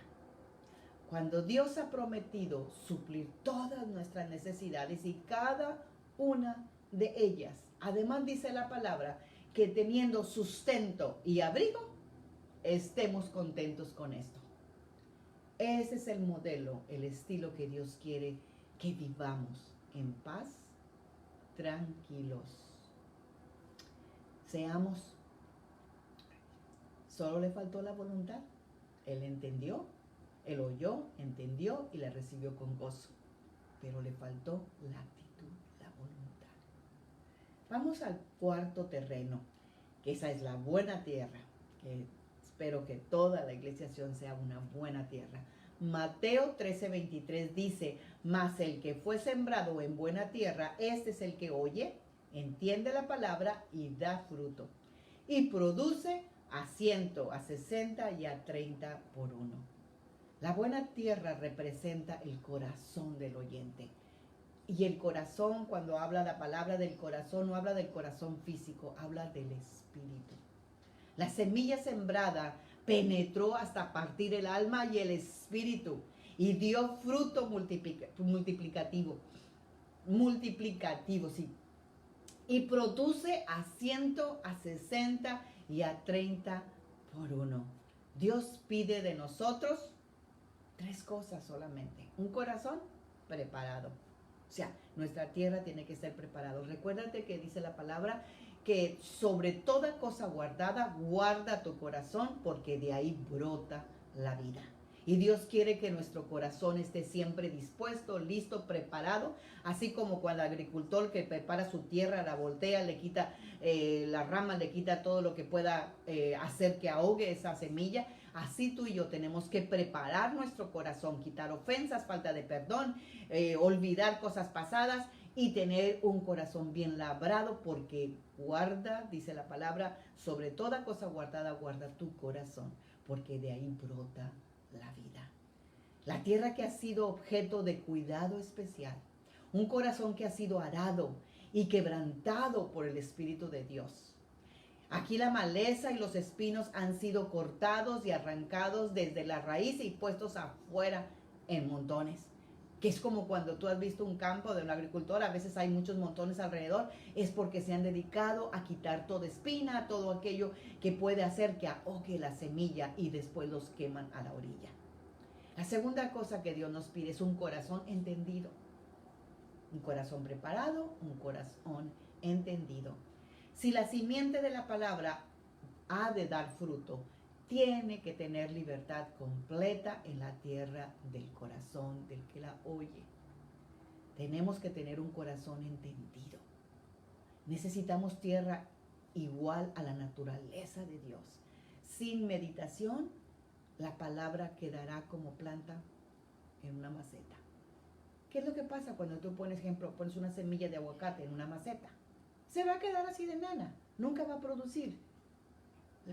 Cuando Dios ha prometido suplir todas nuestras necesidades y cada una de ellas, además dice la palabra que teniendo sustento y abrigo, estemos contentos con esto. Ese es el modelo, el estilo que Dios quiere que vivamos en paz, tranquilos. Seamos, solo le faltó la voluntad. Él entendió, él oyó, entendió y la recibió con gozo. Pero le faltó la actitud, la voluntad. Vamos al cuarto terreno, que esa es la buena tierra, que espero que toda la iglesia sea una buena tierra. Mateo 13:23 dice, mas el que fue sembrado en buena tierra, este es el que oye, entiende la palabra y da fruto. Y produce a 100, a 60 y a 30 por uno. La buena tierra representa el corazón del oyente. Y el corazón, cuando habla la palabra del corazón, no habla del corazón físico, habla del espíritu. La semilla sembrada penetró hasta partir el alma y el espíritu y dio fruto multiplicativo, sí. Y produce a 100, a 60 y a 30 por uno. Dios pide de nosotros 3 cosas solamente. Un corazón preparado. O sea, nuestra tierra tiene que ser preparada. Recuérdate que dice la palabra que sobre toda cosa guardada, guarda tu corazón porque de ahí brota la vida. Y Dios quiere que nuestro corazón esté siempre dispuesto, listo, preparado, así como cuando el agricultor que prepara su tierra, la voltea, le quita las ramas, le quita todo lo que pueda hacer que ahogue esa semilla. Así tú y yo tenemos que preparar nuestro corazón, quitar ofensas, falta de perdón, olvidar cosas pasadas y tener un corazón bien labrado, porque guarda, dice la palabra, sobre toda cosa guardada, guarda tu corazón, porque de ahí brota la vida. La tierra que ha sido objeto de cuidado especial, un corazón que ha sido arado y quebrantado por el Espíritu de Dios. Aquí la maleza y los espinos han sido cortados y arrancados desde la raíz y puestos afuera en montones. Que es como cuando tú has visto un campo de un agricultor, a veces hay muchos montones alrededor, es porque se han dedicado a quitar toda espina, todo aquello que puede hacer que ahogue la semilla y después los queman a la orilla. La segunda cosa que Dios nos pide es un corazón entendido. Un corazón preparado, un corazón entendido. Si la simiente de la palabra ha de dar fruto, tiene que tener libertad completa en la tierra del corazón del que la oye. Tenemos que tener un corazón entendido. Necesitamos tierra igual a la naturaleza de Dios. Sin meditación, la palabra quedará como planta en una maceta. ¿Qué es lo que pasa cuando tú pones una semilla de aguacate en una maceta? Se va a quedar así de nana, nunca va a producir.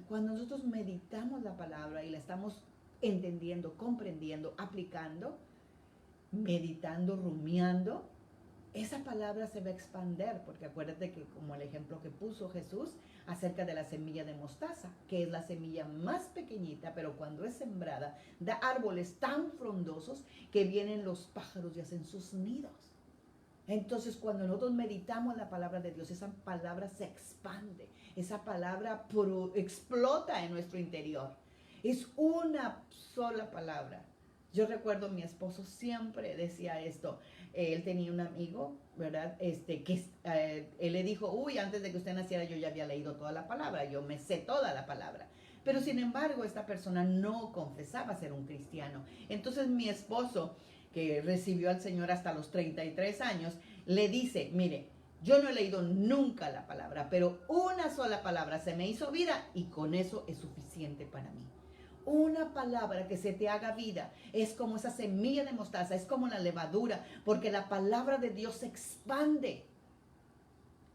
Cuando nosotros meditamos la palabra y la estamos entendiendo, comprendiendo, aplicando, meditando, rumiando, esa palabra se va a expander, porque acuérdate que como el ejemplo que puso Jesús acerca de la semilla de mostaza, que es la semilla más pequeñita, pero cuando es sembrada da árboles tan frondosos que vienen los pájaros y hacen sus nidos. Entonces, cuando nosotros meditamos la palabra de Dios, esa palabra se expande, esa palabra explota en nuestro interior. Es una sola palabra. Yo recuerdo mi esposo siempre decía esto. Él tenía un amigo, ¿verdad? Él le dijo, antes de que usted naciera yo ya había leído toda la palabra, yo me sé toda la palabra. Pero sin embargo, esta persona no confesaba ser un cristiano. Entonces mi esposo, que recibió al Señor hasta los 33 años, le dice, mire, yo no he leído nunca la palabra, pero una sola palabra se me hizo vida y con eso es suficiente para mí. Una palabra que se te haga vida es como esa semilla de mostaza, es como la levadura, porque la palabra de Dios se expande.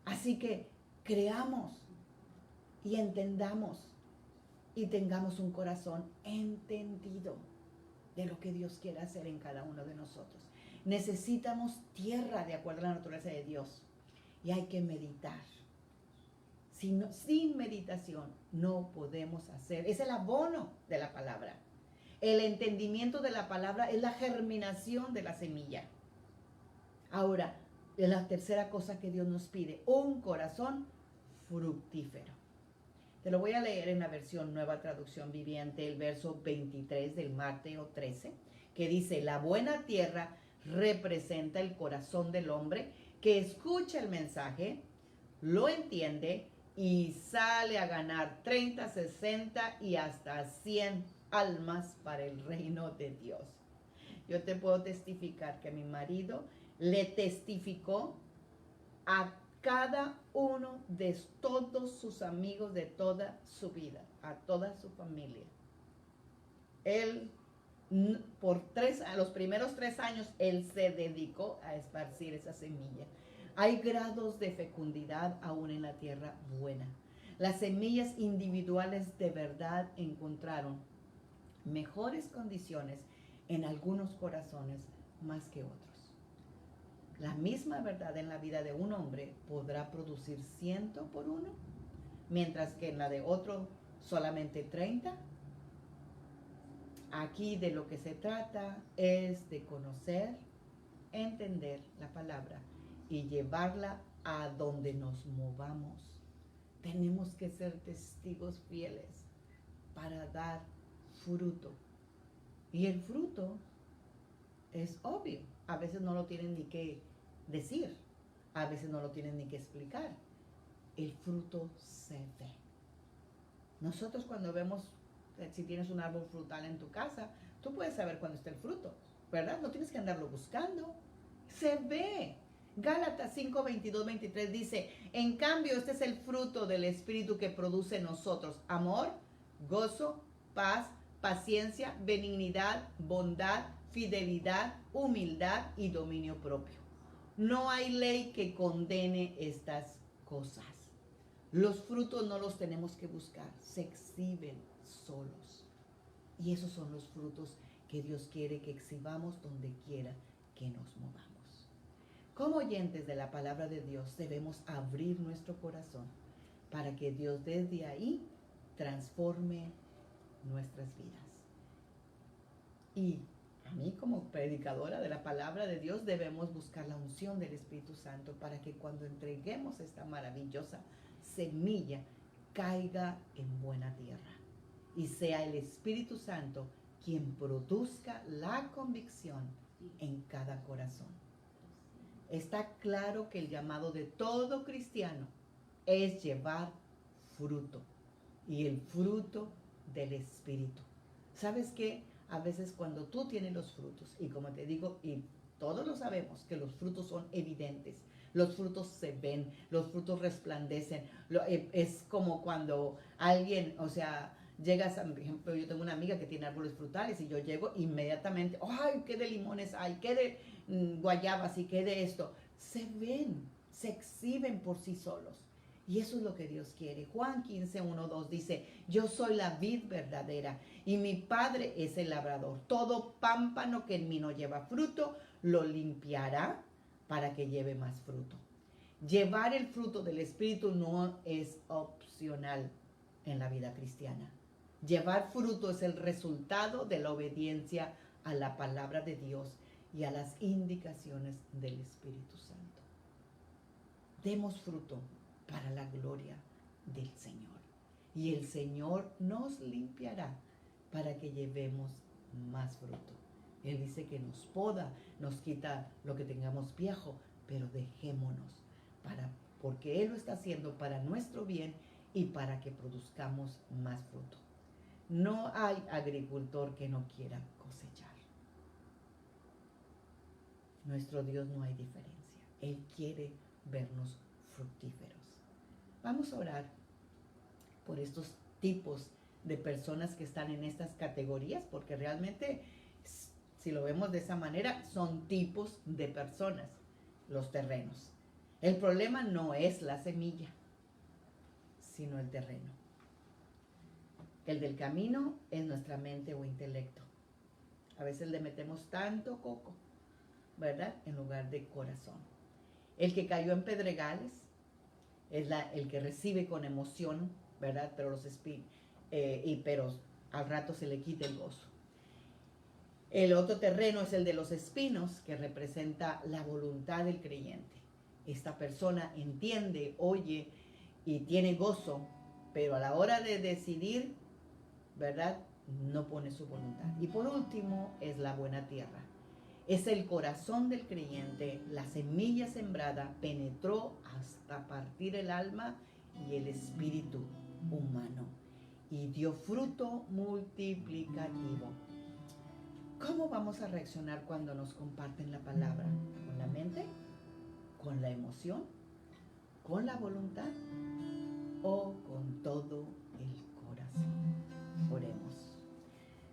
Así que creamos y entendamos y tengamos un corazón entendido de lo que Dios quiere hacer en cada uno de nosotros. Necesitamos tierra de acuerdo a la naturaleza de Dios y hay que meditar. Sin meditación no podemos hacer, es el abono de la palabra. El entendimiento de la palabra es la germinación de la semilla. Ahora, la tercera cosa que Dios nos pide, un corazón fructífero. Te lo voy a leer en la versión Nueva Traducción Viviente, el verso 23 del Mateo 13, que dice, la buena tierra representa el corazón del hombre que escucha el mensaje, lo entiende y sale a ganar 30, 60 y hasta 100 almas para el reino de Dios. Yo te puedo testificar que mi marido le testificó a cada uno de todos sus amigos de toda su vida, a toda su familia. Él, los primeros 3 años, él se dedicó a esparcir esa semilla. Hay grados de fecundidad aún en la tierra buena. Las semillas individuales de verdad encontraron mejores condiciones en algunos corazones más que otros. La misma verdad en la vida de un hombre podrá producir 100 por uno, mientras que en la de otro solamente 30. Aquí de lo que se trata es de conocer, entender la palabra y llevarla a donde nos movamos. Tenemos que ser testigos fieles para dar fruto. Y el fruto es obvio. A veces no lo tienen ni que decir. A veces no lo tienen ni que explicar. El fruto se ve. Nosotros cuando vemos, si tienes un árbol frutal en tu casa, tú puedes saber cuándo está el fruto, ¿verdad? No tienes que andarlo buscando. Se ve. Gálatas 5, 22, 23 dice, en cambio, este es el fruto del Espíritu que produce en nosotros: amor, gozo, paz, paciencia, benignidad, bondad, fidelidad, humildad y dominio propio. No hay ley que condene estas cosas. Los frutos no los tenemos que buscar, se exhiben solos. Y esos son los frutos que Dios quiere que exhibamos donde quiera que nos movamos. Como oyentes de la palabra de Dios, debemos abrir nuestro corazón para que Dios desde ahí transforme nuestras vidas. Y a mí, como predicadora de la palabra de Dios, debemos buscar la unción del Espíritu Santo para que cuando entreguemos esta maravillosa semilla caiga en buena tierra y sea el Espíritu Santo quien produzca la convicción en cada corazón. Está claro que el llamado de todo cristiano es llevar fruto, y el fruto del Espíritu. ¿Sabes qué? A veces cuando tú tienes los frutos, y como te digo, y todos lo sabemos, que los frutos son evidentes, los frutos se ven, los frutos resplandecen. Es como cuando alguien, llegas a, por ejemplo, yo tengo una amiga que tiene árboles frutales y yo llego inmediatamente, ¡ay, qué de limones hay! ¡Qué de guayabas y qué de esto! Se ven, se exhiben por sí solos. Y eso es lo que Dios quiere. Juan 15, 1, 2 dice, yo soy la vid verdadera y mi Padre es el labrador. Todo pámpano que en mí no lleva fruto, lo limpiará para que lleve más fruto. Llevar el fruto del Espíritu no es opcional en la vida cristiana. Llevar fruto es el resultado de la obediencia a la palabra de Dios y a las indicaciones del Espíritu Santo. Demos fruto para la gloria del Señor. Y el Señor nos limpiará para que llevemos más fruto. Él dice que nos poda, nos quita lo que tengamos viejo, pero dejémonos porque Él lo está haciendo para nuestro bien y para que produzcamos más fruto. No hay agricultor que no quiera cosechar. Nuestro Dios no hay diferencia. Él quiere vernos fructíferos. Vamos a orar por estos tipos de personas que están en estas categorías, porque realmente, si lo vemos de esa manera, son tipos de personas, los terrenos. El problema no es la semilla, sino el terreno. El del camino es nuestra mente o intelecto. A veces le metemos tanto coco, ¿verdad?, en lugar de corazón. El que cayó en pedregales es el que recibe con emoción, ¿verdad?, pero pero al rato se le quita el gozo. El otro terreno es el de los espinos, que representa la voluntad del creyente. Esta persona entiende, oye y tiene gozo, pero a la hora de decidir, ¿verdad?, no pone su voluntad. Y por último es la buena tierra. Es el corazón del creyente. La semilla sembrada penetró hasta partir el alma y el espíritu humano y dio fruto multiplicativo. ¿Cómo vamos a reaccionar cuando nos comparten la palabra? ¿Con la mente? ¿Con la emoción? ¿Con la voluntad? ¿O con todo el corazón? Oremos.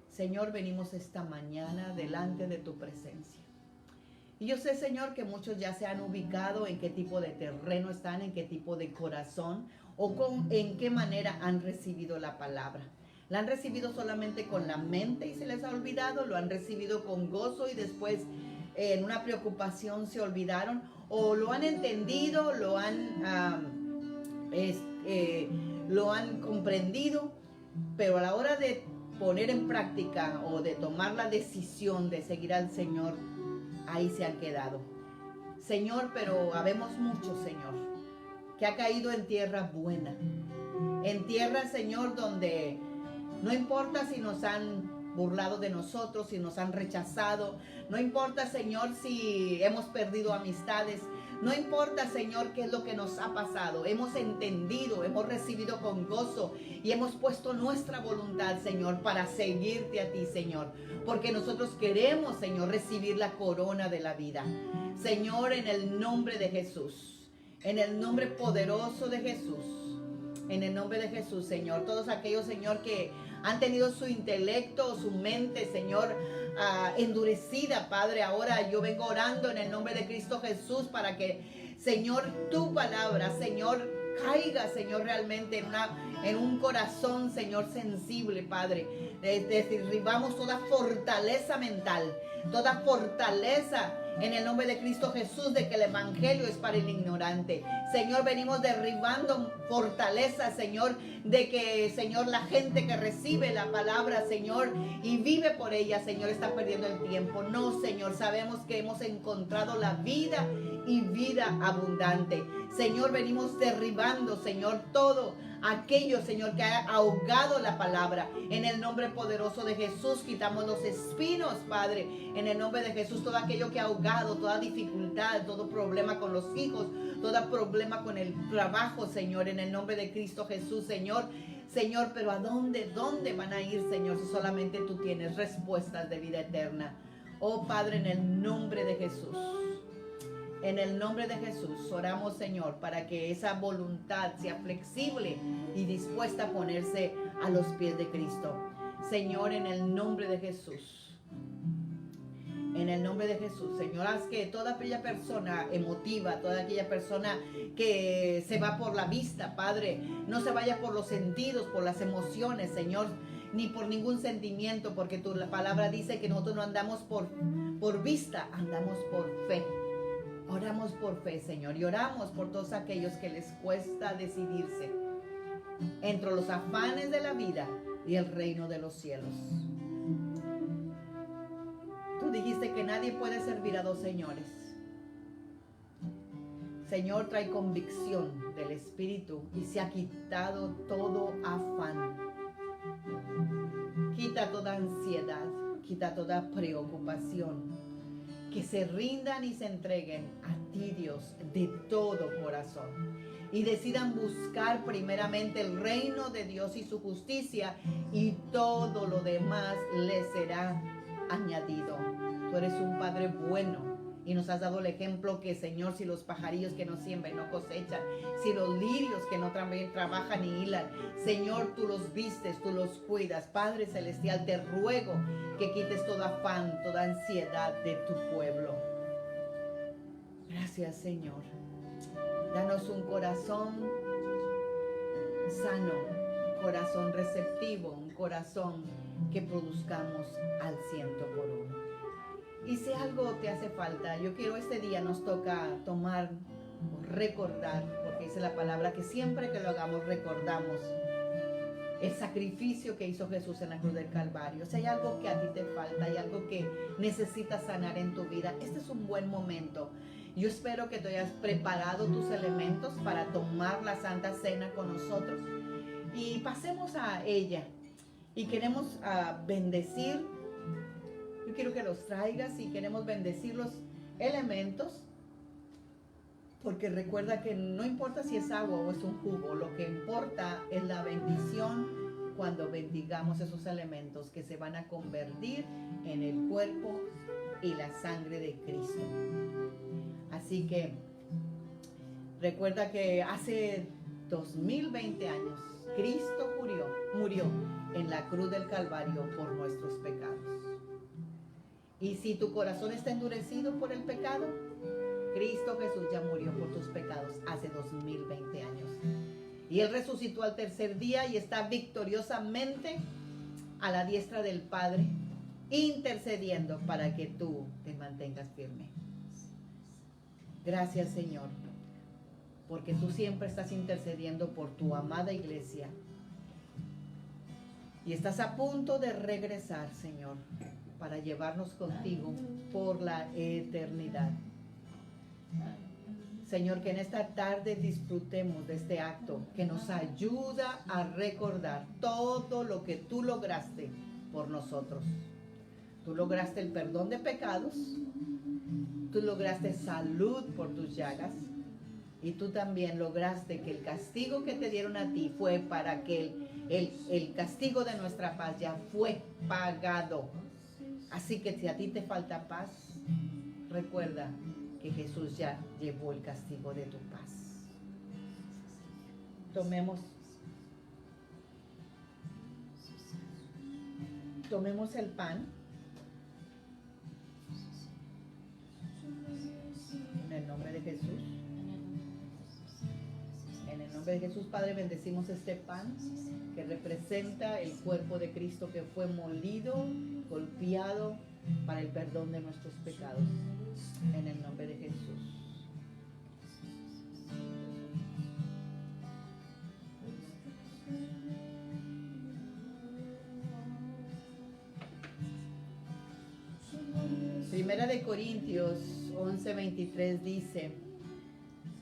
Señor, venimos esta mañana delante de tu presencia. Y yo sé, Señor, que muchos ya se han ubicado en qué tipo de terreno están, en qué tipo de corazón o en qué manera han recibido la palabra. La han recibido solamente con la mente y se les ha olvidado, lo han recibido con gozo y después en una preocupación se olvidaron, o lo han entendido, lo han comprendido, pero a la hora de poner en práctica o de tomar la decisión de seguir al Señor, ahí se han quedado. Señor, pero habemos muchos, Señor, que ha caído en tierra buena, en tierra, Señor, donde no importa si nos han burlado de nosotros, si nos han rechazado, no importa, Señor, si hemos perdido amistades, no importa, Señor, qué es lo que nos ha pasado. Hemos entendido, hemos recibido con gozo y hemos puesto nuestra voluntad, Señor, para seguirte a ti, Señor. Porque nosotros queremos, Señor, recibir la corona de la vida. Señor, en el nombre de Jesús, en el nombre poderoso de Jesús, en el nombre de Jesús, Señor. Todos aquellos, Señor, que han tenido su intelecto, su mente, Señor, endurecida, Padre, ahora yo vengo orando en el nombre de Cristo Jesús para que, Señor, tu palabra, Señor, caiga, Señor, realmente en un corazón, Señor, sensible, Padre. Derribamos toda fortaleza mental, toda fortaleza en el nombre de Cristo Jesús de que el evangelio es para el ignorante. Señor, venimos derribando fortaleza, Señor, de que, Señor, la gente que recibe la palabra, Señor, y vive por ella, Señor, está perdiendo el tiempo. No, Señor, sabemos que hemos encontrado la vida y vida abundante. Señor, venimos derribando, Señor, todo aquello, Señor, que ha ahogado la palabra. En el nombre poderoso de Jesús, quitamos los espinos, Padre. En el nombre de Jesús, todo aquello que ha ahogado, toda dificultad, todo problema con los hijos, todo problema con el trabajo, Señor. En el nombre de Cristo Jesús, Señor. Señor, pero ¿a dónde van a ir, Señor, si solamente tú tienes respuestas de vida eterna? Oh, Padre, en el nombre de Jesús. En el nombre de Jesús oramos, Señor, para que esa voluntad sea flexible y dispuesta a ponerse a los pies de Cristo. Señor, en el nombre de Jesús. En el nombre de Jesús, Señor, haz que toda aquella persona emotiva, toda aquella persona que se va por la vista, Padre, no se vaya por los sentidos, por las emociones, Señor, ni por ningún sentimiento, porque la palabra dice que nosotros no andamos por vista, andamos por fe. Oramos por fe, Señor, y oramos por todos aquellos que les cuesta decidirse entre los afanes de la vida y el reino de los cielos. Tú dijiste que nadie puede servir a dos señores. Señor, trae convicción del Espíritu y se ha quitado todo afán. Quita toda ansiedad, quita toda preocupación. Que se rindan y se entreguen a ti, Dios, de todo corazón. Y decidan buscar primeramente el reino de Dios y su justicia, y todo lo demás les será añadido. Tú eres un Padre bueno y nos has dado el ejemplo que, Señor, si los pajarillos que no siembran no cosechan, si los lirios que no también trabajan ni hilan, Señor, tú los vistes, tú los cuidas. Padre Celestial, te ruego que quites todo afán, toda ansiedad de tu pueblo. Gracias, Señor. Danos un corazón sano, un corazón receptivo, un corazón que produzcamos al 100%. Y si algo te hace falta, yo quiero este día nos toca tomar o recordar, porque dice la palabra que siempre que lo hagamos recordamos el sacrificio que hizo Jesús en la cruz del Calvario. Si hay algo que a ti te falta, hay algo que necesitas sanar en tu vida, este es un buen momento. Yo espero que te hayas preparado tus elementos para tomar la Santa Cena con nosotros y pasemos a ella. Y queremos bendecir. Yo quiero que los traigas y queremos bendecir los elementos, porque recuerda que no importa si es agua o es un jugo, lo que importa es la bendición cuando bendigamos esos elementos que se van a convertir en el cuerpo y la sangre de Cristo. Así que recuerda que hace 2020 años Cristo murió en la cruz del Calvario por nuestros pecados. Y si tu corazón está endurecido por el pecado, Cristo Jesús ya murió por tus pecados hace 2020 años. Y Él resucitó al tercer día y está victoriosamente a la diestra del Padre, intercediendo para que tú te mantengas firme. Gracias, Señor, porque tú siempre estás intercediendo por tu amada iglesia. Y estás a punto de regresar, Señor, para llevarnos contigo por la eternidad. Señor, que en esta tarde disfrutemos de este acto que nos ayuda a recordar todo lo que tú lograste por nosotros. Tú lograste el perdón de pecados, tú lograste salud por tus llagas, y tú también lograste que el castigo que te dieron a ti fue para que el castigo de nuestra paz ya fue pagado. Así que si a ti te falta paz, recuerda que Jesús ya llevó el castigo de tu paz. Tomemos el pan. En el nombre de Jesús. En el nombre de Jesús, Padre, bendecimos este pan que representa el cuerpo de Cristo que fue molido, golpeado para el perdón de nuestros pecados. En el nombre de Jesús. Primera de Corintios 11:23 dice,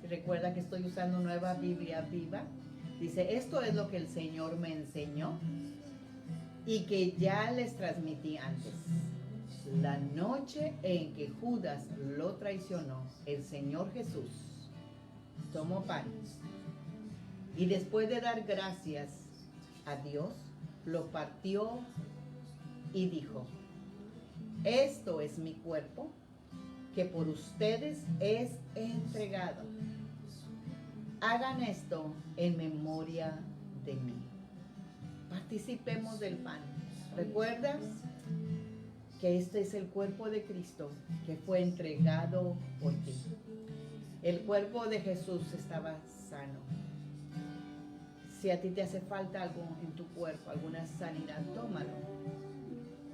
recuerda que estoy usando Nueva Biblia Viva, dice, esto es lo que el Señor me enseñó y que ya les transmití antes. La noche en que Judas lo traicionó, el Señor Jesús tomó pan y después de dar gracias a Dios, lo partió y dijo, esto es mi cuerpo que por ustedes es entregado. Hagan esto en memoria de mí. Participemos del pan. ¿Recuerdas? Que este es el cuerpo de Cristo que fue entregado por ti. El cuerpo de Jesús estaba sano. Si a ti te hace falta algo en tu cuerpo, alguna sanidad, tómalo.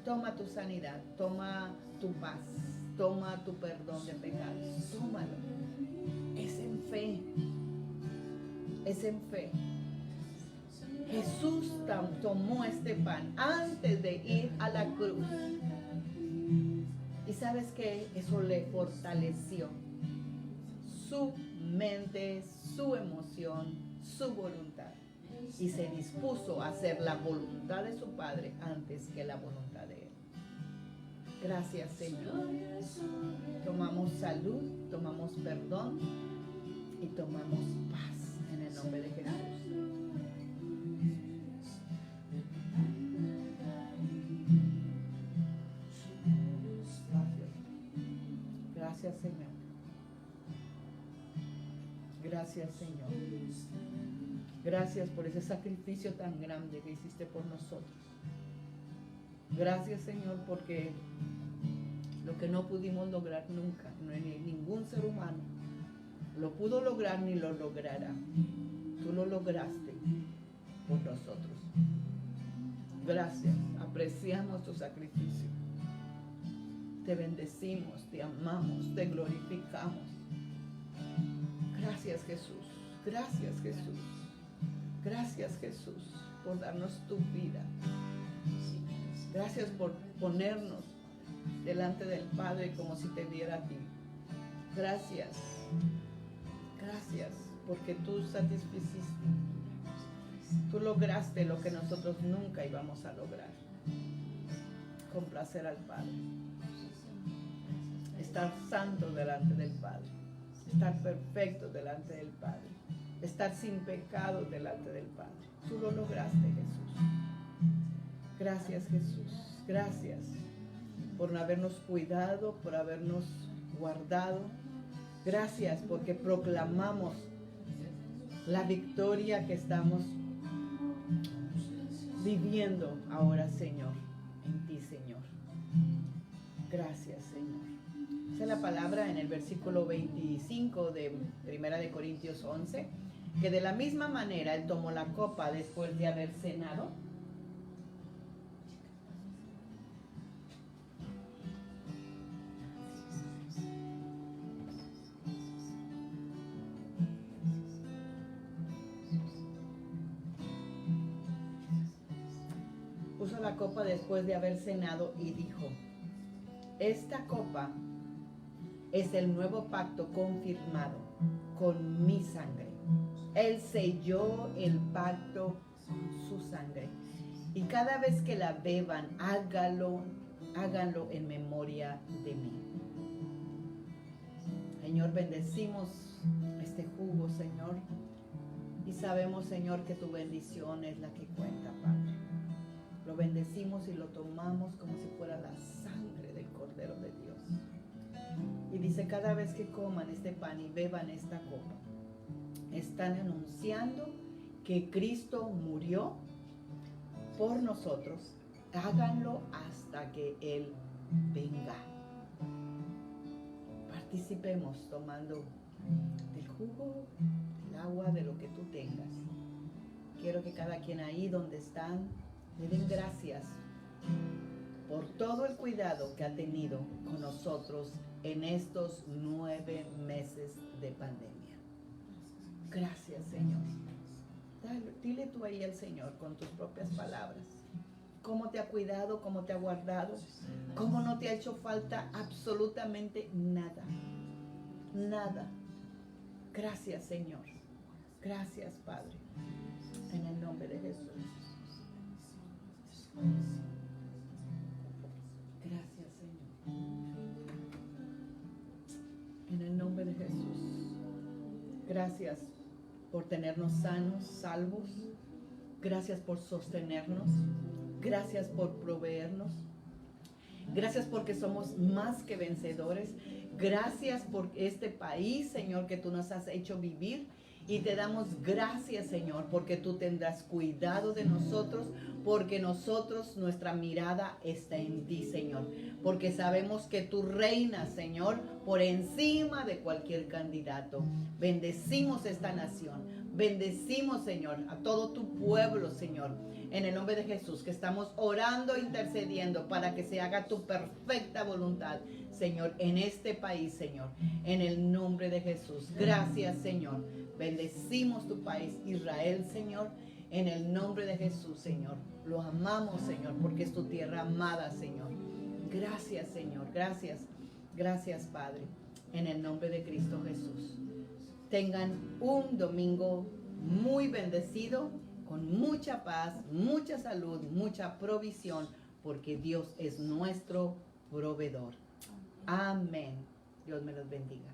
Toma tu sanidad, toma tu paz, toma tu perdón de pecados, tómalo. Es en fe, es en fe. Jesús tomó este pan antes de ir a la cruz. Y sabes que eso le fortaleció su mente, su emoción, su voluntad. Y se dispuso a hacer la voluntad de su Padre antes que la voluntad de Él. Gracias, Señor. Tomamos salud, tomamos perdón y tomamos paz en el nombre de Jesús. Gracias, Señor. Gracias, Señor. Gracias por ese sacrificio tan grande que hiciste por nosotros. Gracias, Señor, porque lo que no pudimos lograr nunca, ningún ser humano lo pudo lograr ni lo logrará. Tú lo lograste por nosotros. Gracias, apreciamos tu sacrificio. Te bendecimos, te amamos, te glorificamos. Gracias, Jesús. Gracias, Jesús. Gracias, Jesús, por darnos tu vida. Gracias por ponernos delante del Padre como si te diera a ti. Gracias. Gracias porque tú satisficiste. Tú lograste lo que nosotros nunca íbamos a lograr. Complacer al Padre. Estar santo delante del Padre. Estar perfecto delante del Padre. Estar sin pecado delante del Padre. Tú lo lograste, Jesús. Gracias, Jesús. Gracias por habernos cuidado, por habernos guardado. Gracias porque proclamamos la victoria que estamos viviendo ahora, Señor, en ti, Señor. Gracias, Señor. Esa es la palabra en el versículo 25 de 1 de Corintios 11, que de la misma manera Él tomó la copa después de haber cenado la copa después de haber cenado y dijo: esta copa es el nuevo pacto confirmado con mi sangre. Él selló el pacto con su sangre. Y cada vez que la beban, háganlo en memoria de mí. Señor, bendecimos este jugo, Señor. Y sabemos, Señor, que tu bendición es la que cuenta, Padre. Lo bendecimos y lo tomamos como si fuera la sangre del Cordero de Dios. Y dice, cada vez que coman este pan y beban esta copa, están anunciando que Cristo murió por nosotros. Háganlo hasta que Él venga. Participemos tomando del jugo, del agua, de lo que tú tengas. Quiero que cada quien ahí donde están le den gracias por todo el cuidado que ha tenido con nosotros en estos 9 meses de pandemia. Gracias, Señor. Dile tú ahí al Señor con tus propias palabras cómo te ha cuidado, cómo te ha guardado, cómo no te ha hecho falta absolutamente nada. Nada. Gracias, Señor. Gracias, Padre. En el nombre de Jesús. Gracias, Señor. En el nombre de Jesús. Gracias por tenernos sanos, salvos. Gracias por sostenernos. Gracias por proveernos. Gracias porque somos más que vencedores. Gracias por este país, Señor, que tú nos has hecho vivir. Y te damos gracias, Señor, porque tú tendrás cuidado de nosotros, porque nosotros, nuestra mirada está en ti, Señor. Porque sabemos que tú reinas, Señor, por encima de cualquier candidato. Bendecimos esta nación. Bendecimos, Señor, a todo tu pueblo, Señor. En el nombre de Jesús, que estamos orando, intercediendo para que se haga tu perfecta voluntad, Señor, en este país, Señor. En el nombre de Jesús. Gracias, Señor. Bendecimos tu país, Israel, Señor, en el nombre de Jesús, Señor. Lo amamos, Señor, porque es tu tierra amada, Señor. Gracias, Señor. Gracias. Gracias, Padre, en el nombre de Cristo Jesús. Tengan un domingo muy bendecido, con mucha paz, mucha salud, mucha provisión, porque Dios es nuestro proveedor. Amén. Dios me los bendiga.